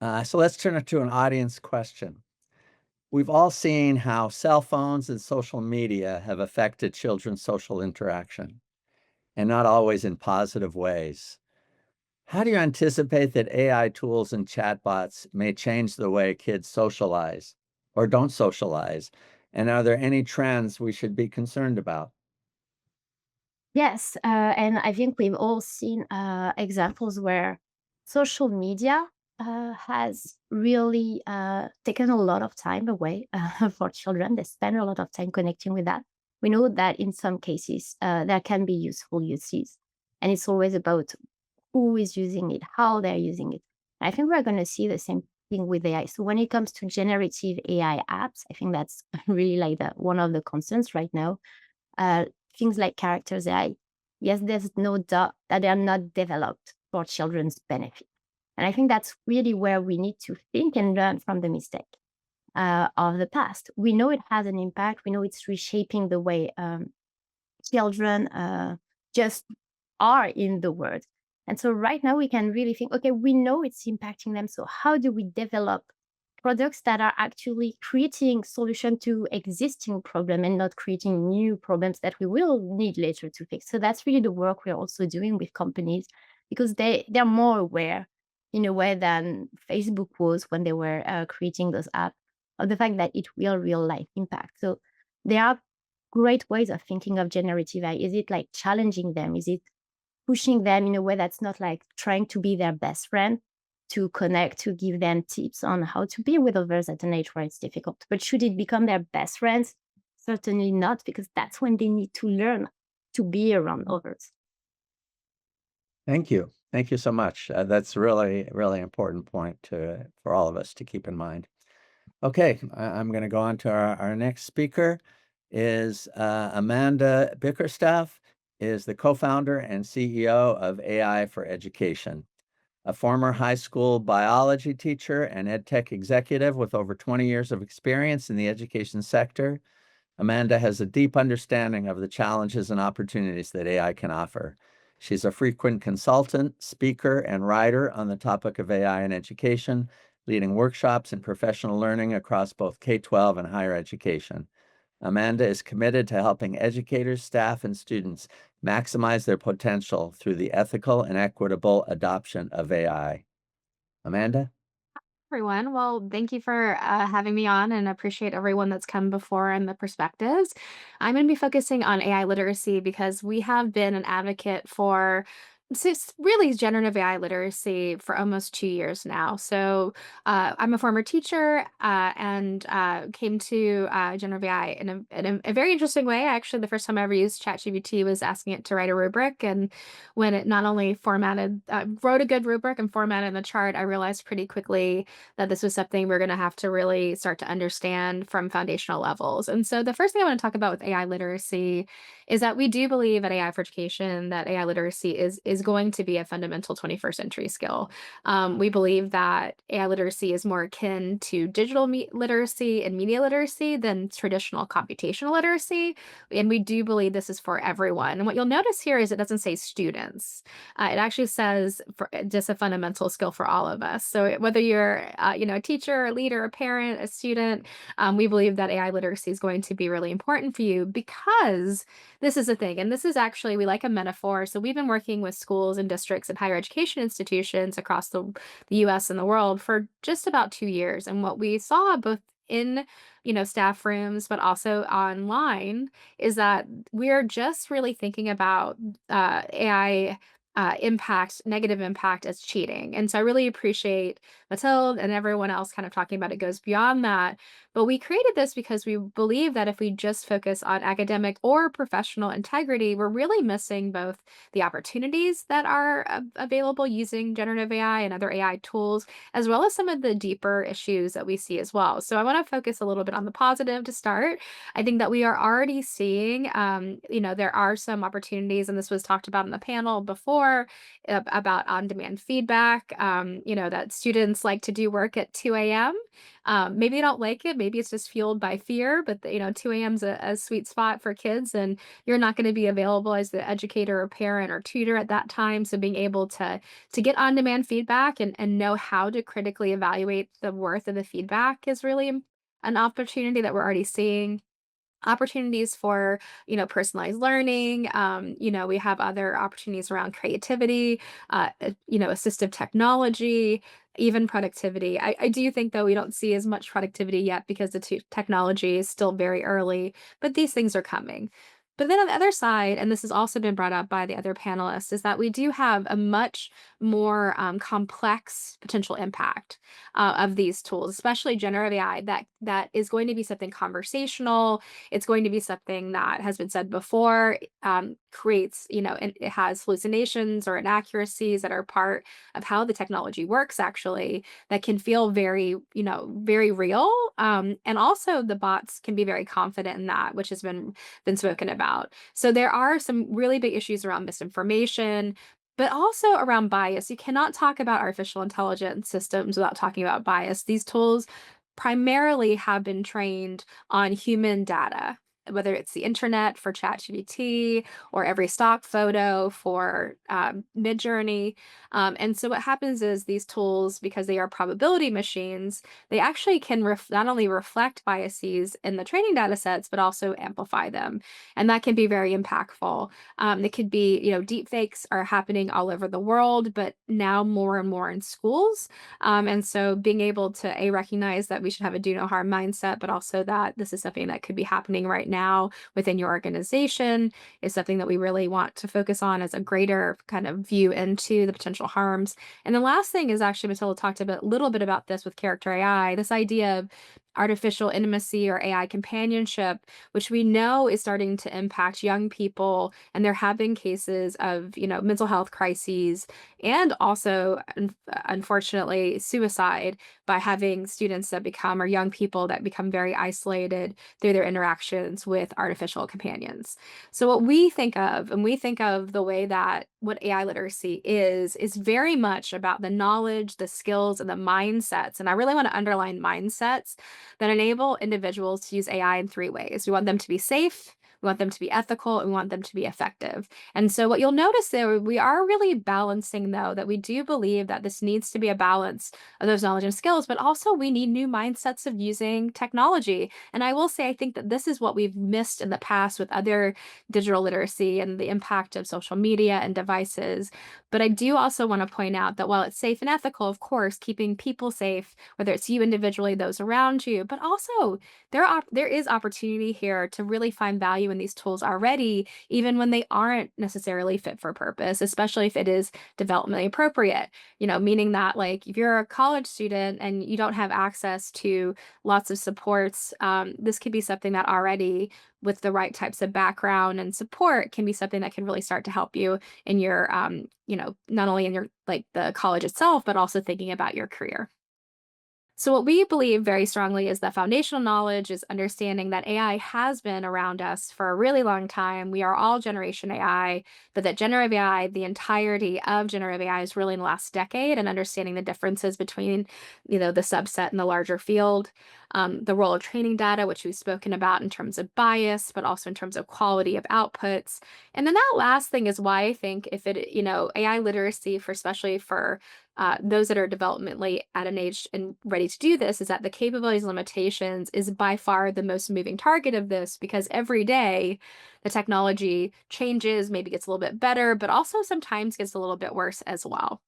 So let's turn it to an audience question. We've all seen how cell phones and social media have affected children's social interaction, and not always in positive ways. How do you anticipate that AI tools and chatbots may change the way kids socialize or don't socialize? And are there any trends we should be concerned about? Yes, and I think we've all seen examples where social media has really taken a lot of time away for children. They spend a lot of time connecting with that. We know that in some cases there can be useful uses, and it's always about who is using it, how they're using it. I think we're going to see the same thing with AI. So when it comes to generative AI apps, I think that's really like one of the concerns right now. Uh, Things like characters AI, yes, there's no doubt that they are not developed for children's benefit. And I think that's really where we need to think and learn from the mistake of the past. We know it has an impact. We know it's reshaping the way children just are in the world. And so right now we can really think, okay, we know it's impacting them. So how do we develop products that are actually creating solution to existing problem and not creating new problems that we will need later to fix? So that's really the work we're also doing with companies, because they're more aware in a way than Facebook was when they were creating those apps, of the fact that it will real life impact. So there are great ways of thinking of generative AI. Is it like challenging them? Is it pushing them in a way that's not like trying to be their best friend, to connect, to give them tips on how to be with others at an age where it's difficult? But should it become their best friends? Certainly not, because that's when they need to learn to be around others. Thank you. Thank you so much. That's really, really important point for all of us to keep in mind. Okay, I'm going to go on to our next speaker is Amanda Bickerstaff is the co-founder and CEO of AI for Education. A former high school biology teacher and ed tech executive with over 20 years of experience in the education sector, Amanda has a deep understanding of the challenges and opportunities that AI can offer. She's a frequent consultant, speaker, and writer on the topic of AI in education, leading workshops in professional learning across both K-12 and higher education. Amanda is committed to helping educators, staff, and students maximize their potential through the ethical and equitable adoption of AI. Amanda? Everyone. Well, thank you for having me on and appreciate everyone that's come before and the perspectives. I'm going to be focusing on AI literacy because we have been an advocate for really generative AI literacy for almost 2 years now. So I'm a former teacher and came to generative AI in a very interesting way. Actually, the first time I ever used ChatGPT was asking it to write a rubric. And when it not only wrote a good rubric and formatted the chart, I realized pretty quickly that this was something we're going to have to really start to understand from foundational levels. And so the first thing I want to talk about with AI literacy is that we do believe at AI for Education that AI literacy is going to be a fundamental 21st century skill. We believe that AI literacy is more akin to digital literacy and media literacy than traditional computational literacy. And we do believe this is for everyone. And what you'll notice here is it doesn't say students. It actually says just a fundamental skill for all of us. So whether you're a teacher, a leader, a parent, a student, we believe that AI literacy is going to be really important for you because this is a thing. And this is actually, we like a metaphor. So we've been working with schools and districts and higher education institutions across the US and the world for just about 2 years. And what we saw both in staff rooms but also online is that we're just really thinking about AI negative impact as cheating. And so I really appreciate Mathilde and everyone else kind of talking about it goes beyond that. But we created this because we believe that if we just focus on academic or professional integrity, we're really missing both the opportunities that are available using generative AI and other AI tools, as well as some of the deeper issues that we see as well. So I want to focus a little bit on the positive to start. I think that we are already seeing, there are some opportunities, and this was talked about in the panel before about on-demand feedback, that students like to do work at 2 a.m. Maybe they don't like it. Maybe it's just fueled by fear, but 2 a.m. is a sweet spot for kids, and you're not going to be available as the educator or parent or tutor at that time. So being able to get on-demand feedback and know how to critically evaluate the worth of the feedback is really an opportunity that we're already seeing. Opportunities for personalized learning. We have other opportunities around creativity, assistive technology, even productivity. I do think though we don't see as much productivity yet because the technology is still very early, but these things are coming. But then on the other side, and this has also been brought up by the other panelists, is that we do have a much more complex potential impact of these tools, especially generative AI, that is going to be something conversational. It's going to be something that has been said before, creates, and it has hallucinations or inaccuracies that are part of how the technology works, actually, that can feel very, very real. And also the bots can be very confident in that, which has been spoken about. So there are some really big issues around misinformation, but also around bias. You cannot talk about artificial intelligence systems without talking about bias. These tools primarily have been trained on human data, whether it's the internet for ChatGPT or every stock photo for Midjourney. And so what happens is these tools, because they are probability machines, they actually can not only reflect biases in the training data sets, but also amplify them. And that can be very impactful. It could be, deep fakes are happening all over the world, but now more and more in schools. And so being able to recognize that we should have a do no harm mindset, but also that this is something that could be happening right now within your organization is something that we really want to focus on as a greater kind of view into the potential harms. And the last thing is actually Matilda talked a little bit about this with character AI, this idea of artificial intimacy or AI companionship, which we know is starting to impact young people. And there have been cases of, mental health crises and also, unfortunately, suicide by having students that become, or young people that become very isolated through their interactions with artificial companions. So what we think of, and we think of the way that what AI literacy is very much about the knowledge, the skills, and the mindsets. And I really want to underline mindsets that enable individuals to use AI in three ways. We want them to be safe, we want them to be ethical, and we want them to be effective. And so what you'll notice there, we are really balancing, though, that we do believe that this needs to be a balance of those knowledge and skills, but also we need new mindsets of using technology. And I will say, I think that this is what we've missed in the past with other digital literacy and the impact of social media and devices. But I do also want to point out that while it's safe and ethical, of course, keeping people safe, whether it's you individually, those around you, but also there is opportunity here to really find value in these tools already, even when they aren't necessarily fit for purpose, especially if it is developmentally appropriate. Meaning that, like, if you're a college student and you don't have access to lots of supports, this could be something that already, with the right types of background and support, can be something that can really start to help you in your, not only in your, like, the college itself, but also thinking about your career. So, what we believe very strongly is that foundational knowledge is understanding that AI has been around us for a really long time. We are all generation AI, but that generative AI, the entirety of generative AI, is really in the last decade, and understanding the differences between, the subset and the larger field. The role of training data, which we've spoken about in terms of bias, but also in terms of quality of outputs. And then that last thing is why I think if it, AI literacy, for especially for those that are developmentally at an age and ready to do this, is that the capabilities and limitations is by far the most moving target of this, because every day the technology changes, maybe gets a little bit better, but also sometimes gets a little bit worse as well.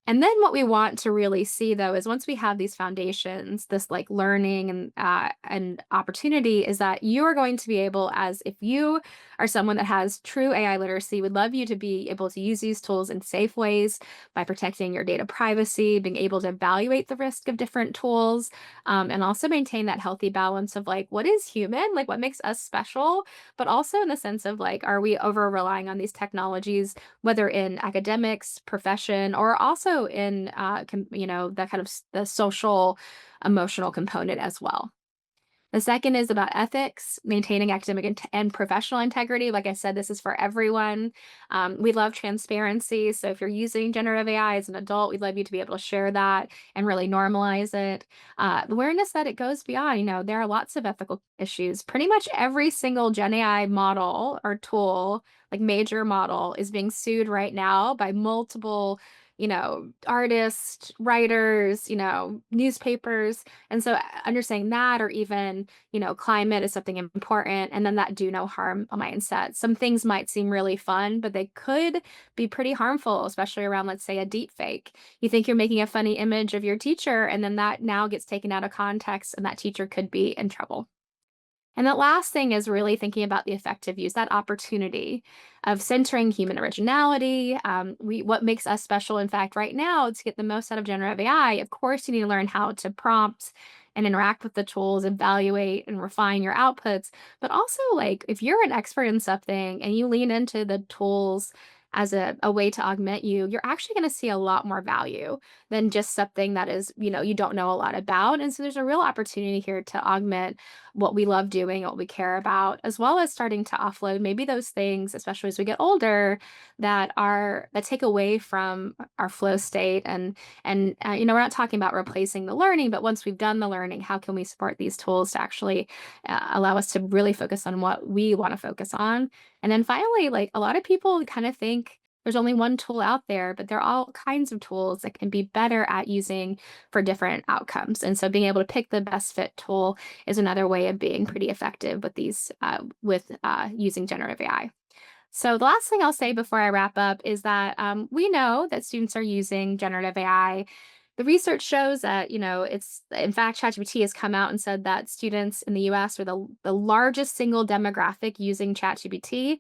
And then what we want to really see, though, is once we have these foundations, this like learning and opportunity, is that you are going to be able, as if you are someone that has true AI literacy, would love you to be able to use these tools in safe ways by protecting your data privacy, being able to evaluate the risk of different tools, and also maintain that healthy balance of like what is human, like what makes us special, but also in the sense of like, are we over relying on these technologies, whether in academics, profession, or also in, that kind of the social, emotional component as well. The second is about ethics, maintaining academic and professional integrity. Like I said, this is for everyone. We love transparency. So if you're using generative AI as an adult, we'd love you to be able to share that and really normalize it. The awareness that it goes beyond, there are lots of ethical issues. Pretty much every single Gen AI model or tool, like major model, is being sued right now by multiple, artists, writers, newspapers. And so understanding that, or even, climate is something important. And then that do no harm mindset. Some things might seem really fun, but they could be pretty harmful, especially around, let's say, a deep fake. You think you're making a funny image of your teacher, and then that now gets taken out of context, and that teacher could be in trouble. And the last thing is really thinking about the effective use, that opportunity of centering human originality. What makes us special, in fact, right now, to get the most out of generative AI, of course, you need to learn how to prompt and interact with the tools, evaluate and refine your outputs. But also, like, if you're an expert in something and you lean into the tools as a way to augment you, you're actually going to see a lot more value than just something that is, you don't know a lot about. And so there's a real opportunity here to augment what we love doing, what we care about, as well as starting to offload maybe those things, especially as we get older, that take away from our flow state. And we're not talking about replacing the learning, but once we've done the learning, how can we support these tools to actually allow us to really focus on what we want to focus on? And then finally, like, a lot of people kind of think there's only one tool out there, but there are all kinds of tools that can be better at using for different outcomes. And so being able to pick the best fit tool is another way of being pretty effective with these, using generative AI. So the last thing I'll say before I wrap up is that we know that students are using generative AI. The research shows that, it's, in fact, ChatGPT has come out and said that students in the US are the largest single demographic using ChatGPT.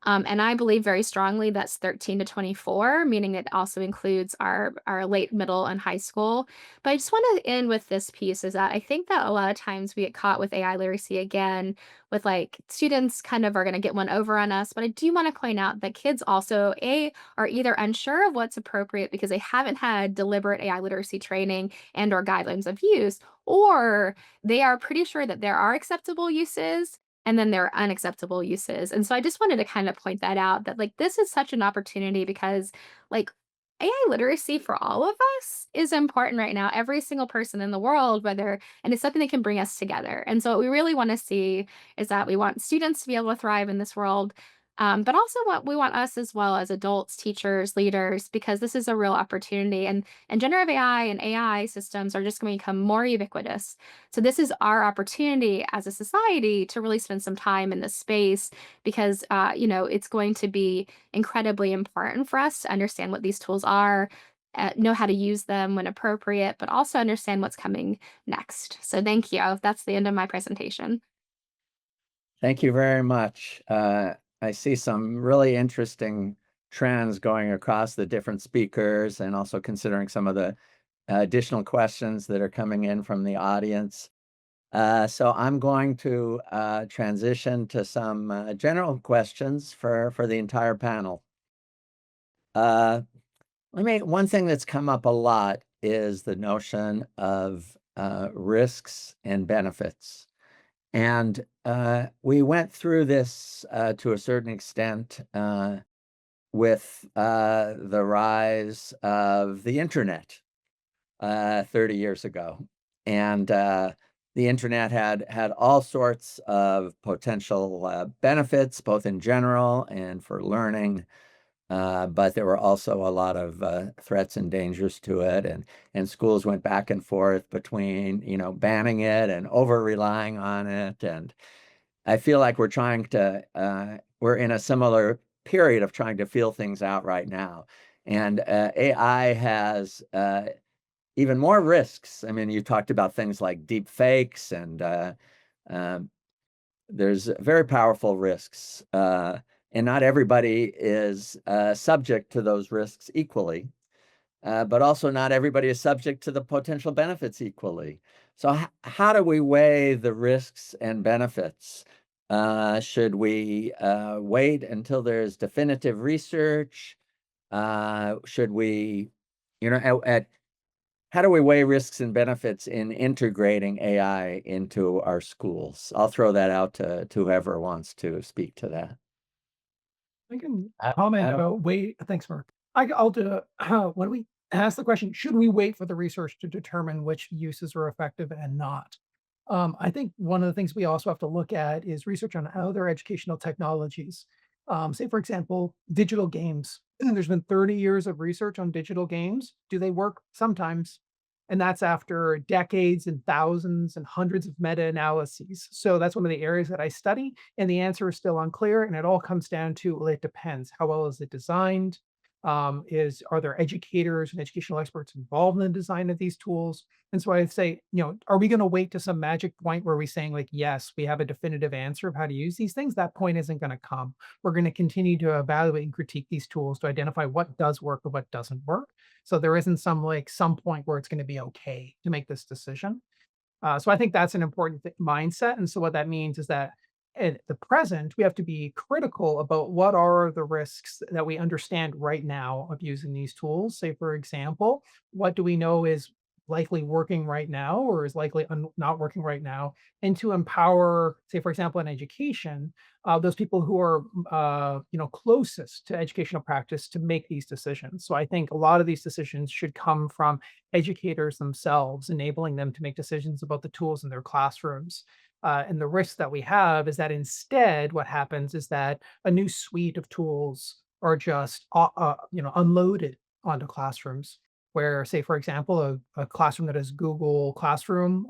And I believe very strongly that's 13 to 24, meaning it also includes our late middle and high school. But I just want to end with this piece is that I think that a lot of times we get caught with AI literacy again, with like students kind of are going to get one over on us. But I do want to point out that kids also, are either unsure of what's appropriate because they haven't had deliberate AI literacy training and or guidelines of use, or they are pretty sure that there are acceptable uses and then there are unacceptable uses. And so I just wanted to kind of point that out that like this is such an opportunity because like AI literacy for all of us is important right now. Every single person in the world, whether, and it's something that can bring us together. And so what we really want to see is that we want students to be able to thrive in this world. But also what we want us as well as adults, teachers, leaders, because this is a real opportunity. And generative AI and AI systems are just going to become more ubiquitous. So this is our opportunity as a society to really spend some time in this space because it's going to be incredibly important for us to understand what these tools are, know how to use them when appropriate, but also understand what's coming next. So thank you. That's the end of my presentation. Thank you very much. I see some really interesting trends going across the different speakers and also considering some of the additional questions that are coming in from the audience. So I'm going to transition to some general questions for the entire panel. One thing that's come up a lot is the notion of risks and benefits. And we went through this to a certain extent with the rise of the internet 30 years ago. And the internet had all sorts of potential benefits, both in general and for learning. But there were also a lot of threats and dangers to it, and schools went back and forth between banning it and over relying on it. And I feel like we're in a similar period of trying to feel things out right now. And AI has even more risks. I mean, you talked about things like deep fakes, and um, there's very powerful risks. And not everybody is subject to those risks equally, but also not everybody is subject to the potential benefits equally. So how do we weigh the risks and benefits? Should we wait until there's definitive research? Should we, how do we weigh risks and benefits in integrating AI into our schools? I'll throw that out to whoever wants to speak to that. I can I comment don't- about wait. Thanks, Mark. I'll do when we ask the question, should we wait for the research to determine which uses are effective and not? I think one of the things we also have to look at is research on other educational technologies. Say, for example, digital games. There's been 30 years of research on digital games. Do they work? Sometimes. And that's after decades and thousands and hundreds of meta-analyses. So that's one of the areas that I study. And the answer is still unclear. And it all comes down to, well, it depends. How well is it designed? Are there educators and educational experts involved in the design of these tools? And so I say, are we going to wait to some magic point where we're saying like, yes, we have a definitive answer of how to use these things? That point isn't going to come. We're going to continue to evaluate and critique these tools to identify what does work and what doesn't work. So there isn't some point where it's going to be okay to make this decision. So I think that's an important mindset. And so what that means is that at the present, we have to be critical about what are the risks that we understand right now of using these tools. Say, for example, what do we know is likely working right now or is likely not working right now? And to empower, say, for example, in education, those people who are, closest to educational practice to make these decisions. So I think a lot of these decisions should come from educators themselves, enabling them to make decisions about the tools in their classrooms. And the risk that we have is that instead, what happens is that a new suite of tools are just, unloaded onto classrooms. Where, say, for example, a classroom that has Google Classroom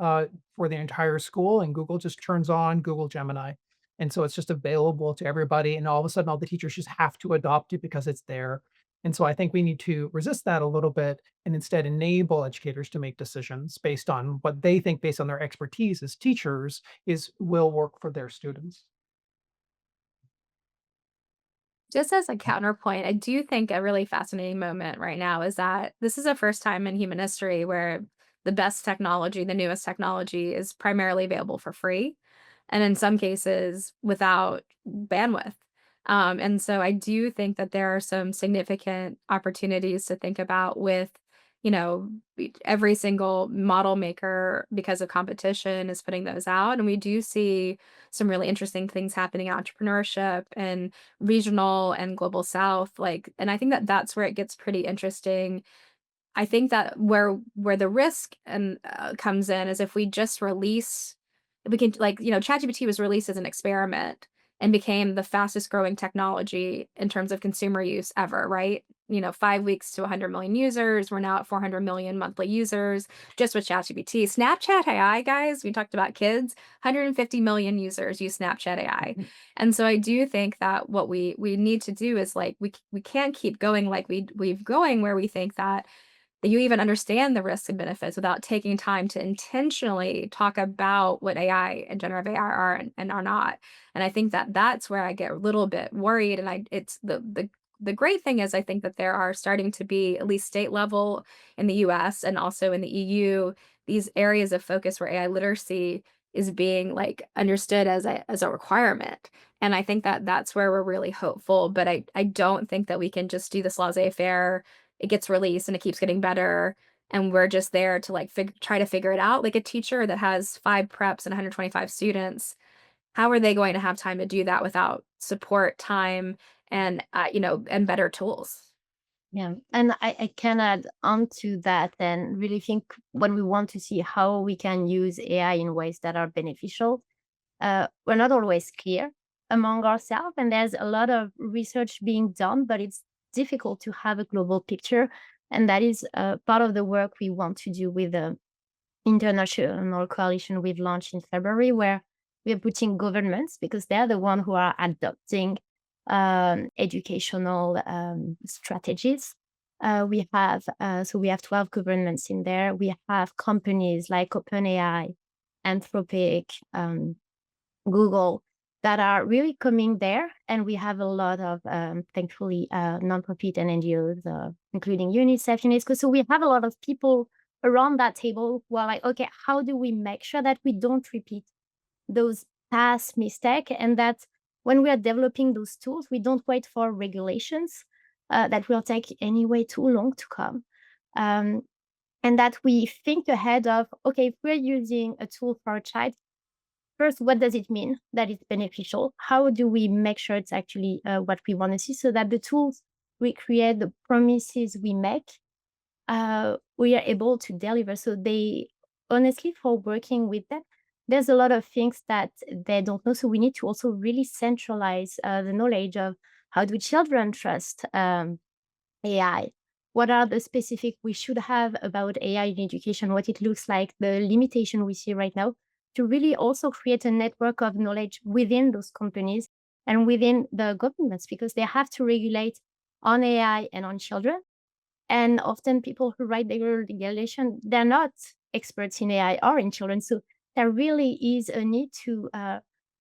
for the entire school, and Google just turns on Google Gemini, and so it's just available to everybody. And all of a sudden, all the teachers just have to adopt it because it's there. And so I think we need to resist that a little bit and instead enable educators to make decisions based on what they think, based on their expertise as teachers, is will work for their students. Just as a counterpoint, I do think a really fascinating moment right now is that this is the first time in human history where the best technology, the newest technology, is primarily available for free, and in some cases without bandwidth. And so I do think that there are some significant opportunities to think about with, every single model maker, because of competition, is putting those out, and we do see some really interesting things happening in entrepreneurship and regional and global south, like, and I think that that's where it gets pretty interesting. I think that where the risk and comes in is if we just release, we can, like, ChatGPT was released as an experiment and became the fastest growing technology in terms of consumer use ever, right? 5 weeks to 100 million users. We're now at 400 million monthly users just with ChatGPT. Snapchat AI, guys, we talked about kids, 150 million users use Snapchat AI. And so I do think that what we need to do is, like, we can't keep going like we've going, where we think that you even understand the risks and benefits without taking time to intentionally talk about what AI and generative AI are and are not. And I think that that's where I get a little bit worried. And it's the great thing is I think that there are starting to be, at least state level in the US and also in the EU, these areas of focus where AI literacy is being, like, understood as a requirement. And I think that that's where we're really hopeful. But I don't think that we can just do this laissez-faire. It gets released and it keeps getting better, and we're just there to, like, try to figure it out. Like, a teacher that has 5 preps and 125 students, how are they going to have time to do that without support, time, and, and better tools? Yeah, and I can add on to that and really think when we want to see how we can use AI in ways that are beneficial, we're not always clear among ourselves, and there's a lot of research being done, but it's difficult to have a global picture. And that is part of the work we want to do with the international coalition we've launched in February, where we're putting governments, because they're the one who are adopting educational strategies. We have 12 governments in there. We have companies like OpenAI, Anthropic, Google, that are really coming there. And we have a lot of, thankfully, nonprofit and NGOs, including UNICEF, UNESCO. So we have a lot of people around that table who are like, okay, how do we make sure that we don't repeat those past mistakes, and that when we are developing those tools, we don't wait for regulations that will take anyway too long to come. Um, and that we think ahead of, okay, if we're using a tool for a child, first, what does it mean that it's beneficial? How do we make sure it's actually what we want to see, so that the tools we create, the promises we make, we are able to deliver? So they, honestly, for working with them, there's a lot of things that they don't know. So we need to also really centralize the knowledge of how do children trust AI? What are the specific we should have about AI in education? What it looks like, the limitation we see right now, to really also create a network of knowledge within those companies and within the governments, because they have to regulate on AI and on children. And often people who write the regulation, they're not experts in AI or in children. So there really is a need to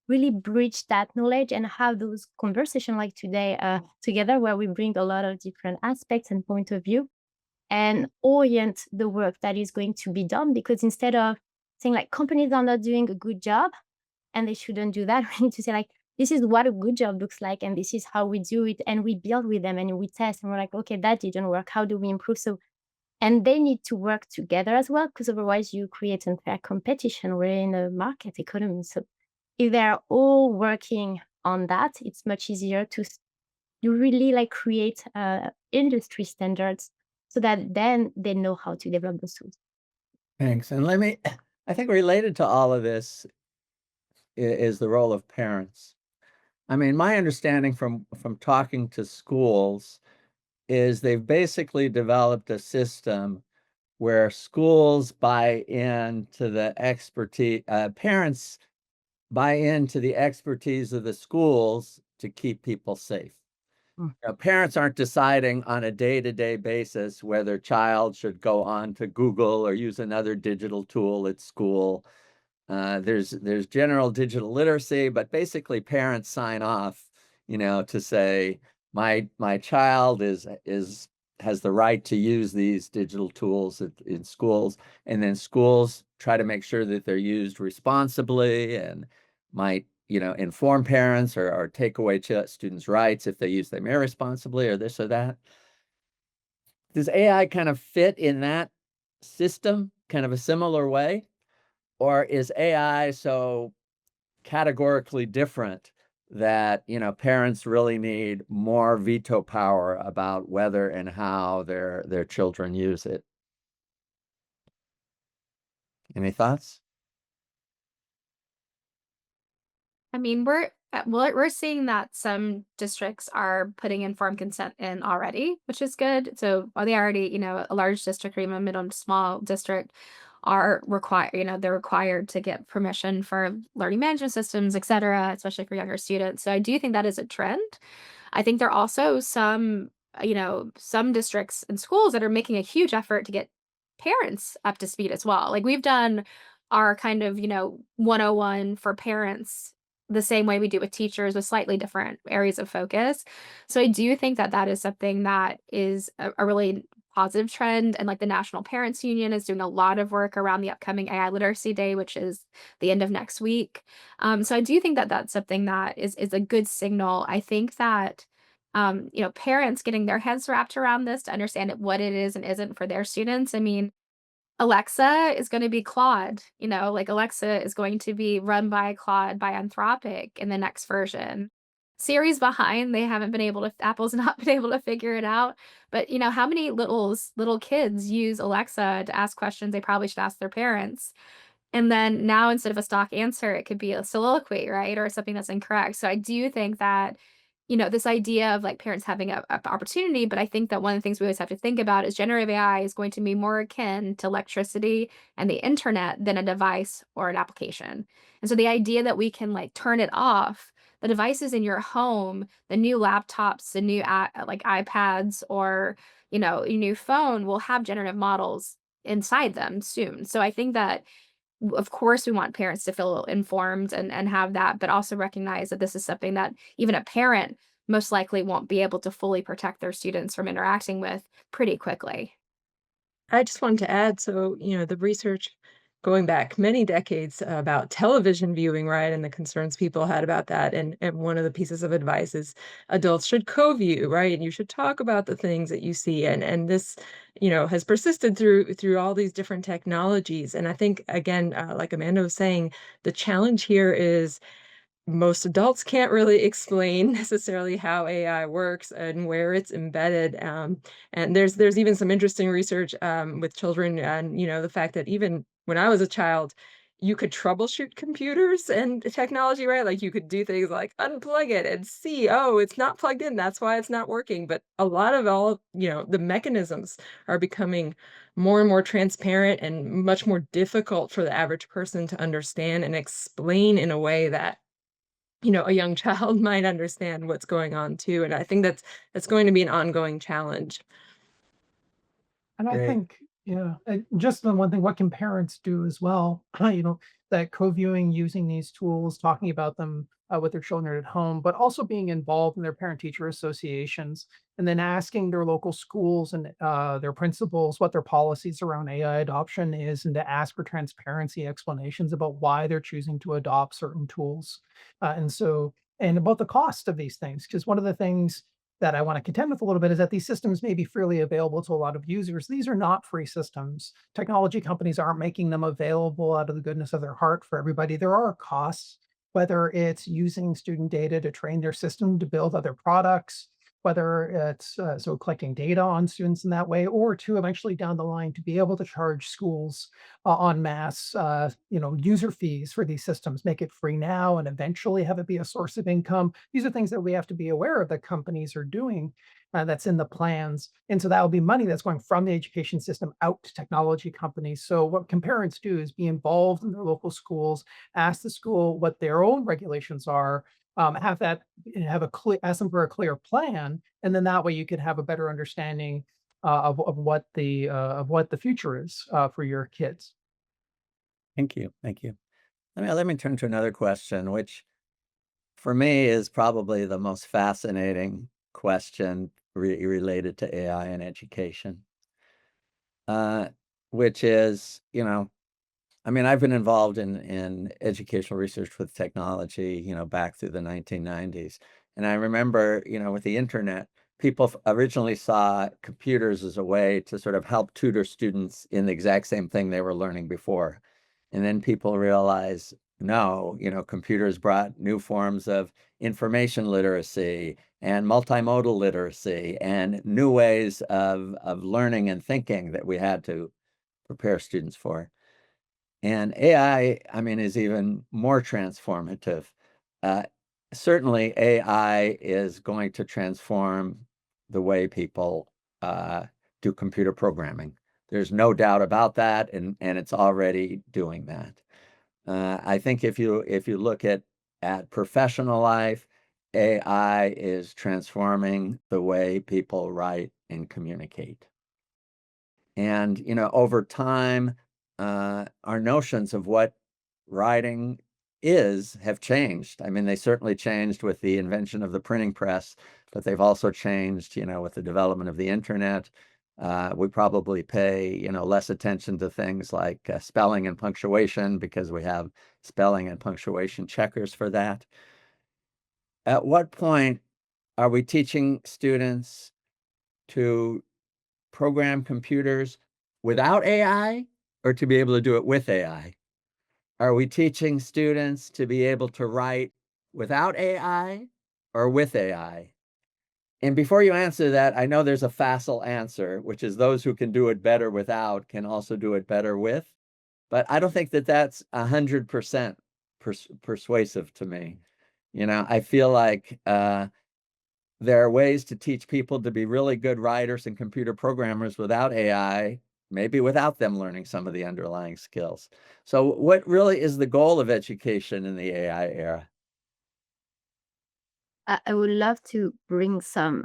really bridge that knowledge and have those conversations like today together, where we bring a lot of different aspects and point of view and orient the work that is going to be done. Because instead of saying like companies are not doing a good job and they shouldn't do that, we need to say like, this is what a good job looks like, and this is how we do it, and we build with them and we test, and we're like, okay, that didn't work. How do we improve? So, and they need to work together as well, because otherwise you create unfair competition. We're in a market economy. So if they're all working on that, it's much easier to you really like create industry standards, so that then they know how to develop those tools. Thanks. And I think related to all of this is the role of parents. I mean, my understanding from talking to schools is they've basically developed a system where schools buy into the expertise, parents buy into the expertise of the schools to keep people safe. Parents aren't deciding on a day-to-day basis whether child should go on to Google or use another digital tool at school. There's general digital literacy, but basically parents sign off, to say, my child has the right to use these digital tools in schools, and then schools try to make sure that they're used responsibly and might, inform parents or take away students' rights if they use them irresponsibly or this or that. Does AI kind of fit in that system, kind of a similar way? Or is AI so categorically different that, parents really need more veto power about whether and how their children use it? Any thoughts? I mean, we're seeing that some districts are putting informed consent in already, which is good. So they already, a large district or even a middle to small district are required, they're required to get permission for learning management systems, et cetera, especially for younger students. So I do think that is a trend. I think there are also some districts and schools that are making a huge effort to get parents up to speed as well. Like we've done our kind of, 101 for parents the same way we do with teachers with slightly different areas of focus. So I do think that that is something that is a really positive trend. And like the National Parents Union is doing a lot of work around the upcoming AI Literacy Day, which is the end of next week. So I do think that that's something that is a good signal. I think that parents getting their heads wrapped around this to understand what it is and isn't for their students. I mean, Alexa is gonna be Claude, like Alexa is going to be run by Claude by Anthropic in the next version. Siri's behind, they haven't been able to Apple's not been able to figure it out, but, how many little kids use Alexa to ask questions they probably should ask their parents? And then now instead of a stock answer, it could be a soliloquy, right? Or something that's incorrect. So I do think that, this idea of like parents having a opportunity, but I think that one of the things we always have to think about is generative AI is going to be more akin to electricity and the internet than a device or an application. And so the idea that we can like turn it off, the devices in your home, the new laptops, the new like iPads or, your new phone will have generative models inside them soon. So I think that of course we want parents to feel informed and have that, but also recognize that this is something that even a parent most likely won't be able to fully protect their students from interacting with pretty quickly. I just wanted to add, so, the research going back many decades about television viewing, right, and the concerns people had about that. And one of the pieces of advice is adults should co-view, right? And you should talk about the things that you see. And this, has persisted through all these different technologies. And I think again, like Amanda was saying, the challenge here is most adults can't really explain necessarily how AI works and where it's embedded. And there's even some interesting research with children, and the fact that even when I was a child, you could troubleshoot computers and technology, right? Like you could do things like unplug it and see, oh, it's not plugged in. That's why it's not working. But a lot of the mechanisms are becoming more and more transparent and much more difficult for the average person to understand and explain in a way that a young child might understand what's going on too, and I think that's going to be an ongoing challenge. And I Great. think, just the one thing, what can parents do as well? That co-viewing, using these tools, talking about them with their children at home, but also being involved in their parent-teacher associations, and then asking their local schools and their principals what their policies around AI adoption is, and to ask for transparency explanations about why they're choosing to adopt certain tools, and about the cost of these things. Because one of the things that I want to contend with a little bit is that these systems may be freely available to a lot of users. These are not free systems. Technology companies aren't making them available out of the goodness of their heart for everybody. There are costs, whether it's using student data to train their system to build other products, whether it's collecting data on students in that way, or to eventually down the line to be able to charge schools en masse, user fees for these systems, make it free now and eventually have it be a source of income. These are things that we have to be aware of that companies are doing, that's in the plans. And so that will be money that's going from the education system out to technology companies. So what can parents do is be involved in their local schools, ask the school what their own regulations are, have a clear, ask them for a clear plan, and then that way you could have a better understanding of what the future is for your kids. Thank you. Thank you. Let me turn to another question, which for me is probably the most fascinating question related to AI and education, which is, I mean, I've been involved in educational research with technology, back through the 1990s. And I remember, with the internet, people originally saw computers as a way to sort of help tutor students in the exact same thing they were learning before. And then people realized, no, computers brought new forms of information literacy and multimodal literacy and new ways of learning and thinking that we had to prepare students for. And AI, I mean, is even more transformative. Uh, Certainly, AI is going to transform the way people do computer programming. There's no doubt about that, and it's already doing that. I think if you look at professional life, AI is transforming the way people write and communicate. And, over time, our notions of what writing is have changed. I mean, they certainly changed with the invention of the printing press, but they've also changed, with the development of the internet. We probably pay, less attention to things like spelling and punctuation because we have spelling and punctuation checkers for that. At what point are we teaching students to program computers without AI or to be able to do it with AI? Are we teaching students to be able to write without AI or with AI? And before you answer that, I know there's a facile answer, which is those who can do it better without can also do it better with. But I don't think that that's 100% persuasive to me. I feel like there are ways to teach people to be really good writers and computer programmers without AI, maybe without them learning some of the underlying skills. So what really is the goal of education in the AI era? I would love to bring some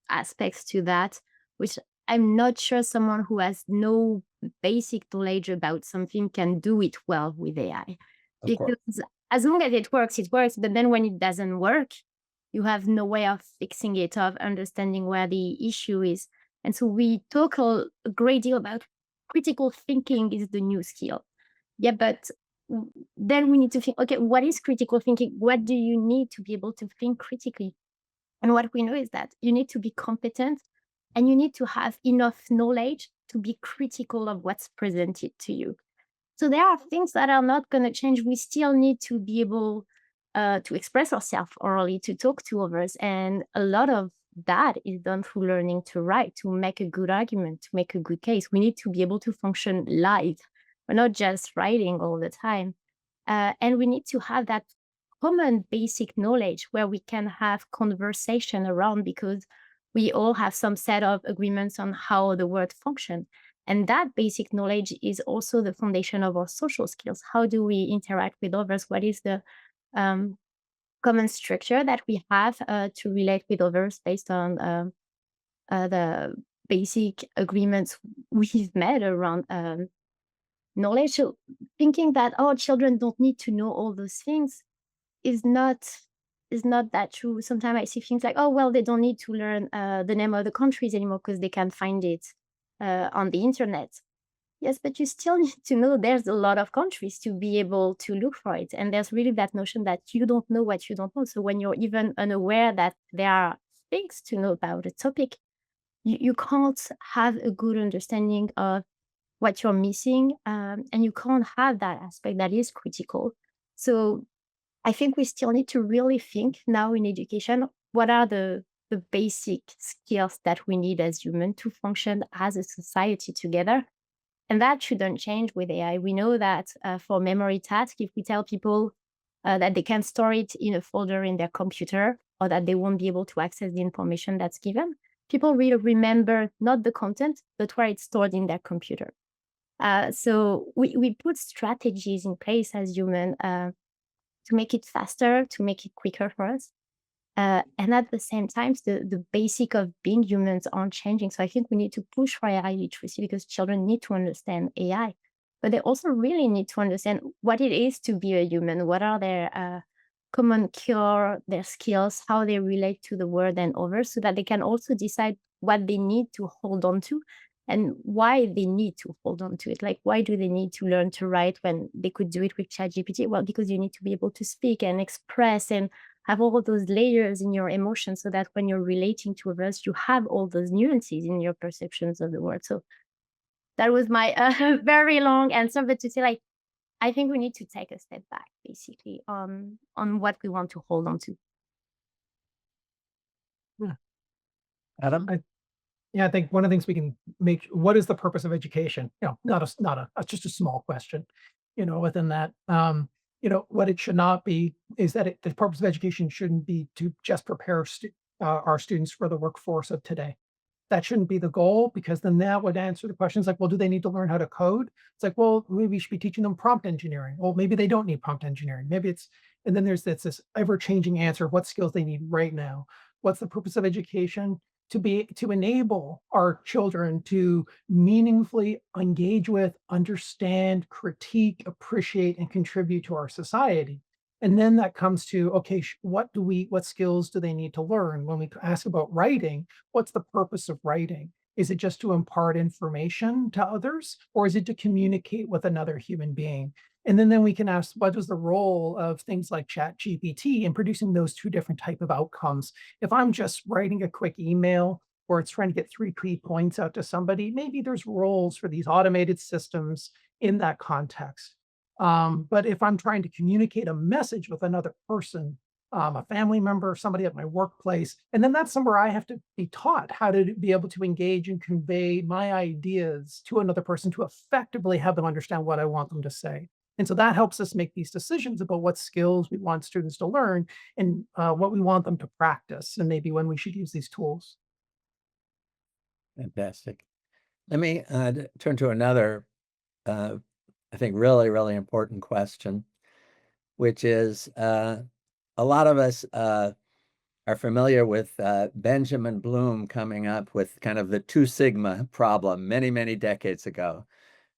aspects to that, which I'm not sure someone who has no basic knowledge about something can do it well with AI. Of course. Because as long as it works, it works. But then when it doesn't work, you have no way of fixing it, of understanding where the issue is. And so we talk a great deal about critical thinking is the new skill. Yeah, but then we need to think, okay, what is critical thinking? What do you need to be able to think critically? And what we know is that you need to be competent and you need to have enough knowledge to be critical of what's presented to you. So there are things that are not going to change. We still need to be able to express ourselves orally, to talk to others. And a lot of that is done through learning to write, to make a good argument, to make a good case. We need to be able to function live. We're not just writing all the time. And we need to have that common basic knowledge where we can have conversation around because we all have some set of agreements on how the word function. And that basic knowledge is also the foundation of our social skills. How do we interact with others? What is the common structure that we have to relate with others based on the basic agreements we've made around knowledge? So thinking that children don't need to know all those things is not that true. Sometimes I see things like, oh well, they don't need to learn the name of the countries anymore because they can find it on the internet. Yes, but you still need to know there's a lot of countries to be able to look for it. And there's really that notion that you don't know what you don't know. So when you're even unaware that there are things to know about a topic, you can't have a good understanding of what you're missing. And you can't have that aspect that is critical. So I think we still need to really think now in education, what are the basic skills that we need as humans to function as a society together? And that shouldn't change with AI. We know that for memory tasks, if we tell people that they can store it in a folder in their computer or that they won't be able to access the information that's given, people really remember not the content, but where it's stored in their computer. So we put strategies in place as humans to make it faster, to make it quicker for us. And at the same time, the basic of being humans aren't changing. So I think we need to push for AI literacy because children need to understand AI, but they also really need to understand what it is to be a human. What are their common core, their skills, how they relate to the world and others, so that they can also decide what they need to hold on to and why they need to hold on to it. Like, why do they need to learn to write when they could do it with ChatGPT? Well, because you need to be able to speak and express and have all of those layers in your emotions so that when you're relating to others, you have all those nuances in your perceptions of the world. So that was my very long answer, but to say, like, I think we need to take a step back, basically, on what we want to hold on to. Yeah. Adam? Yeah, I think one of the things we can make, what is the purpose of education? Not just a small question, within that. What it should not be is that the purpose of education shouldn't be to just prepare our students for the workforce of today. That shouldn't be the goal, because then that would answer the questions like, well, do they need to learn how to code? It's like, well, maybe we should be teaching them prompt engineering. Well, maybe they don't need prompt engineering. Maybe it's, and then there's this ever-changing answer of what skills they need right now. What's the purpose of education? To enable our children to meaningfully engage with, understand, critique, appreciate, and contribute to our society. And then that comes to, okay, what skills do they need to learn? When we ask about writing, what's the purpose of writing? Is it just to impart information to others, or is it to communicate with another human being? And then we can ask, what is the role of things like ChatGPT in producing those two different type of outcomes? If I'm just writing a quick email, or it's trying to get 3 key points out to somebody, maybe there's roles for these automated systems in that context. But if I'm trying to communicate a message with another person, a family member, somebody at my workplace, and then that's somewhere I have to be taught how to be able to engage and convey my ideas to another person to effectively have them understand what I want them to say. And so that helps us make these decisions about what skills we want students to learn, and what we want them to practice, and maybe when we should use these tools. Fantastic. Let me turn to another, I think, really, really important question, which is a lot of us are familiar with Benjamin Bloom coming up with kind of the 2 sigma problem many, many decades ago.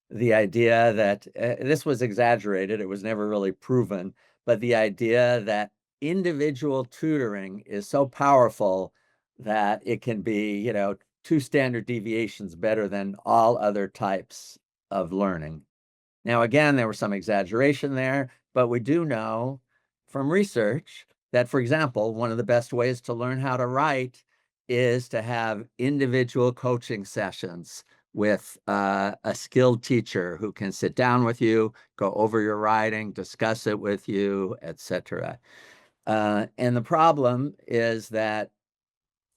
The idea that this was exaggerated, it was never really proven, but the idea that individual tutoring is so powerful that it can be, 2 standard deviations better than all other types of learning. Now, again, there was some exaggeration there, but we do know from research that, for example, one of the best ways to learn how to write is to have individual coaching sessions with a skilled teacher who can sit down with you, go over your writing, discuss it with you, etc. And the problem is that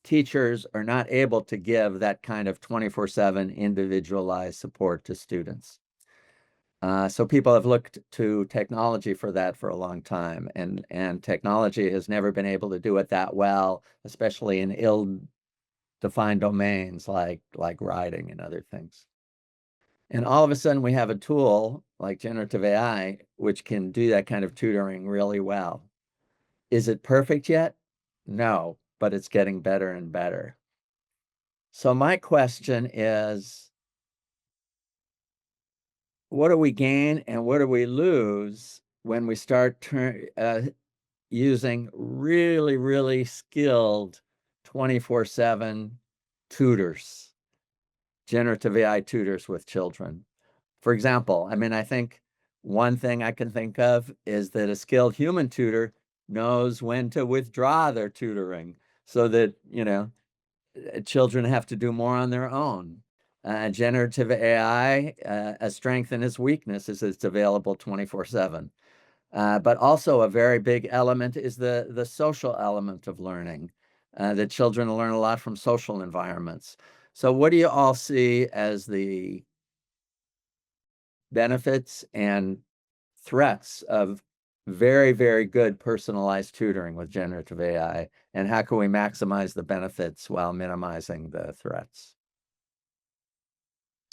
teachers are not able to give that kind of 24/7 individualized support to students. So people have looked to technology for that for a long time, and technology has never been able to do it that well, especially in ill-defined domains like writing and other things. And all of a sudden we have a tool like generative AI, which can do that kind of tutoring really well. Is it perfect yet? No, but it's getting better and better. So my question is, what do we gain and what do we lose when we start using really, really skilled 24/7 tutors, generative AI tutors with children? For example, I think one thing I can think of is that a skilled human tutor knows when to withdraw their tutoring so that, children have to do more on their own. Generative AI, a strength and its weakness is it's available 24/7. But also a very big element is the social element of learning. That children learn a lot from social environments. So what do you all see as the benefits and threats of very, very good personalized tutoring with generative AI? And how can we maximize the benefits while minimizing the threats?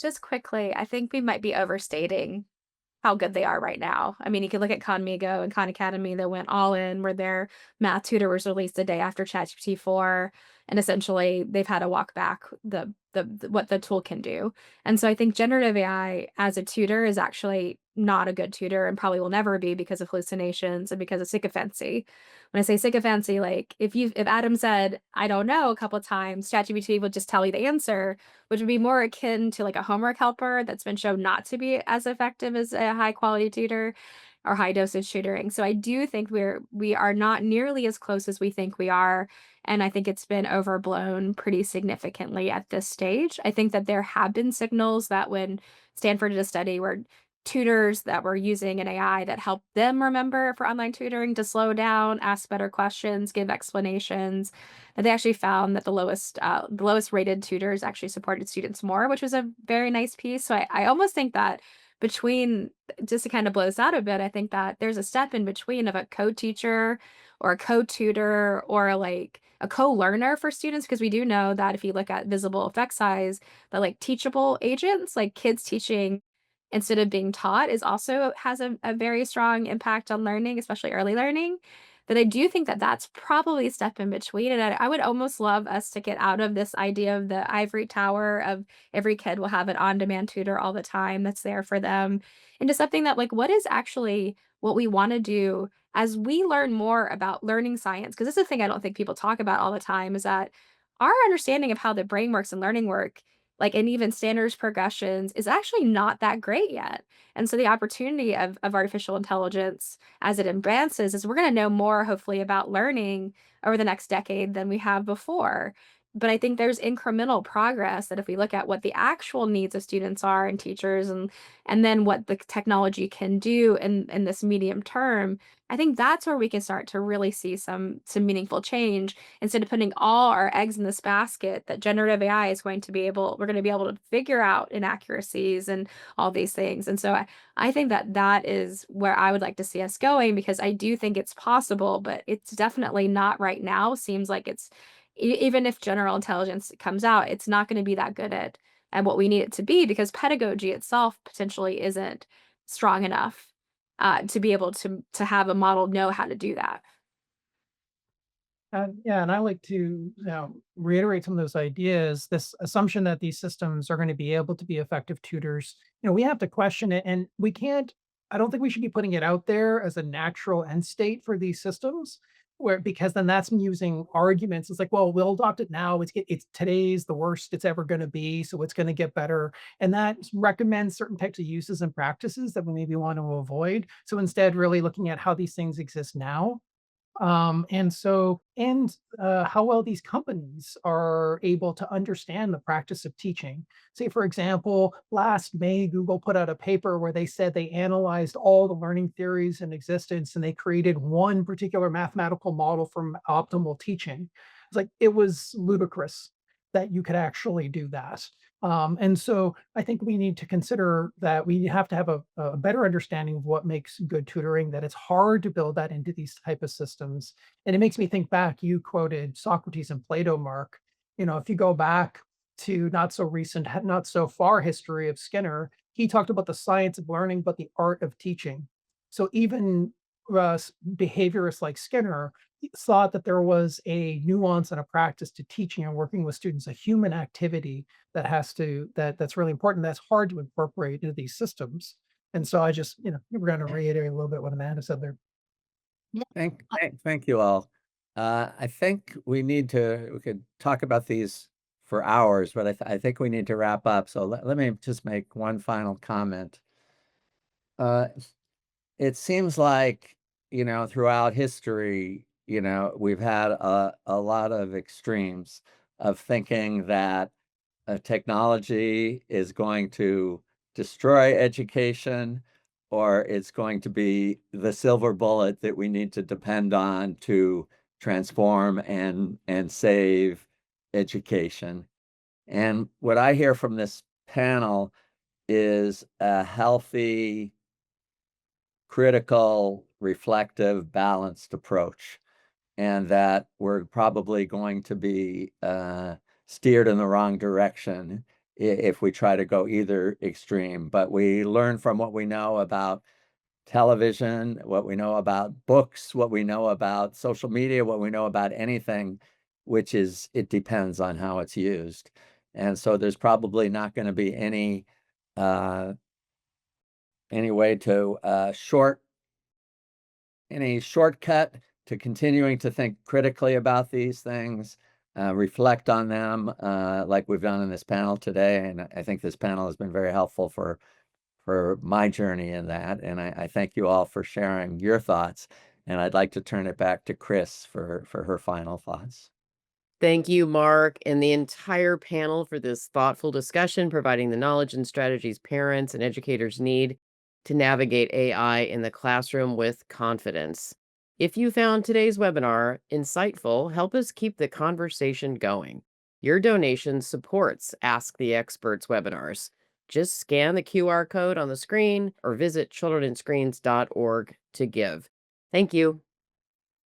Just quickly, I think we might be overstating how good they are right now. I mean, you can look at Conmigo and Khan Academy that went all in, where their math tutor was released the day after ChatGPT 4, and essentially they've had to walk back the what the tool can do. And so I think generative AI as a tutor is actually not a good tutor and probably will never be because of hallucinations and because of sycophancy. When I say sycophancy, like if Adam said, "I don't know," a couple of times, ChatGPT will just tell you the answer, which would be more akin to like a homework helper that's been shown not to be as effective as a high quality tutor or high dosage tutoring. So I do think we are not nearly as close as we think we are. And I think it's been overblown pretty significantly at this stage. I think that there have been signals that when Stanford did a study where tutors that were using an AI that helped them remember for online tutoring to slow down, ask better questions, give explanations, and they actually found that the lowest rated tutors actually supported students more, which was a very nice piece. So I almost think that between just to kind of blow this out a bit, I think that there's a step in between of a co-teacher or a co-tutor or like a co-learner for students, because we do know that if you look at visible effect size, that like teachable agents, like kids teaching instead of being taught is also has a very strong impact on learning, especially early learning. That I do think that that's probably a step in between. And I would almost love us to get out of this idea of the ivory tower of every kid will have an on-demand tutor all the time that's there for them into something that like what is actually what we want to do as we learn more about learning science. Because this is the thing I don't think people talk about all the time is that our understanding of how the brain works and learning work like, and even standards progressions is actually not that great yet. And so the opportunity of artificial intelligence as it advances is we're going to know more, hopefully, about learning over the next decade than we have before. But I think there's incremental progress that if we look at what the actual needs of students are and teachers and then what the technology can do in this medium term, I think that's where we can start to really see some meaningful change instead of putting all our eggs in this basket that generative AI is going to be able we're going to be able to figure out inaccuracies and all these things. And so I think that that is where I would like to see us going because I do think it's possible, but it's definitely not right now. Seems like it's even if general intelligence comes out, it's not going to be that good at what we need it to be because pedagogy itself potentially isn't strong enough to be able to have a model know how to do that. Yeah, and I like to reiterate some of those ideas. This assumption that these systems are going to be able to be effective tutors, we have to question it, and we can't. I don't think we should be putting it out there as a natural end state for these systems, where because then that's using arguments. It's like, well, we'll adopt it now. It's today's the worst it's ever going to be, so it's going to get better, and that recommends certain types of uses and practices that we maybe want to avoid. So instead, really looking at how these things exist now and how well these companies are able to understand the practice of teaching. Say, for example, last May, Google put out a paper where they said they analyzed all the learning theories in existence and they created one particular mathematical model for optimal teaching. It's like it was ludicrous that you could actually do that. And so I think we need to consider that we have to have a better understanding of what makes good tutoring, that it's hard to build that into these type of systems. And it makes me think back, you quoted Socrates and Plato, Mark. If you go back to not so recent, not so far history of Skinner, he talked about the science of learning, but the art of teaching. So even behaviorists like Skinner thought that there was a nuance and a practice to teaching and working with students, a human activity that's really important. That's hard to incorporate into these systems. And so I just, we're going to reiterate a little bit what Amanda said there. Yeah. Thank you all. I think we could talk about these for hours, but I think we need to wrap up. So let me just make one final comment. It seems like, throughout history, we've had a lot of extremes of thinking that technology is going to destroy education or it's going to be the silver bullet that we need to depend on to transform and save education. And what I hear from this panel is a healthy, critical, reflective, balanced approach, and that we're probably going to be steered in the wrong direction if we try to go either extreme. But we learn from what we know about television, what we know about books, what we know about social media, what we know about anything, which is it depends on how it's used. And so there's probably not going to be any any way to any shortcut to continuing to think critically about these things, reflect on them, like we've done in this panel today. And I think this panel has been very helpful for my journey in that. And I thank you all for sharing your thoughts. And I'd like to turn it back to Kris for her final thoughts. Thank you, Mark, and the entire panel for this thoughtful discussion, providing the knowledge and strategies parents and educators need to navigate AI in the classroom with confidence. If you found today's webinar insightful, help us keep the conversation going. Your donation supports Ask the Experts webinars. Just scan the QR code on the screen or visit childrenandscreens.org to give. Thank you.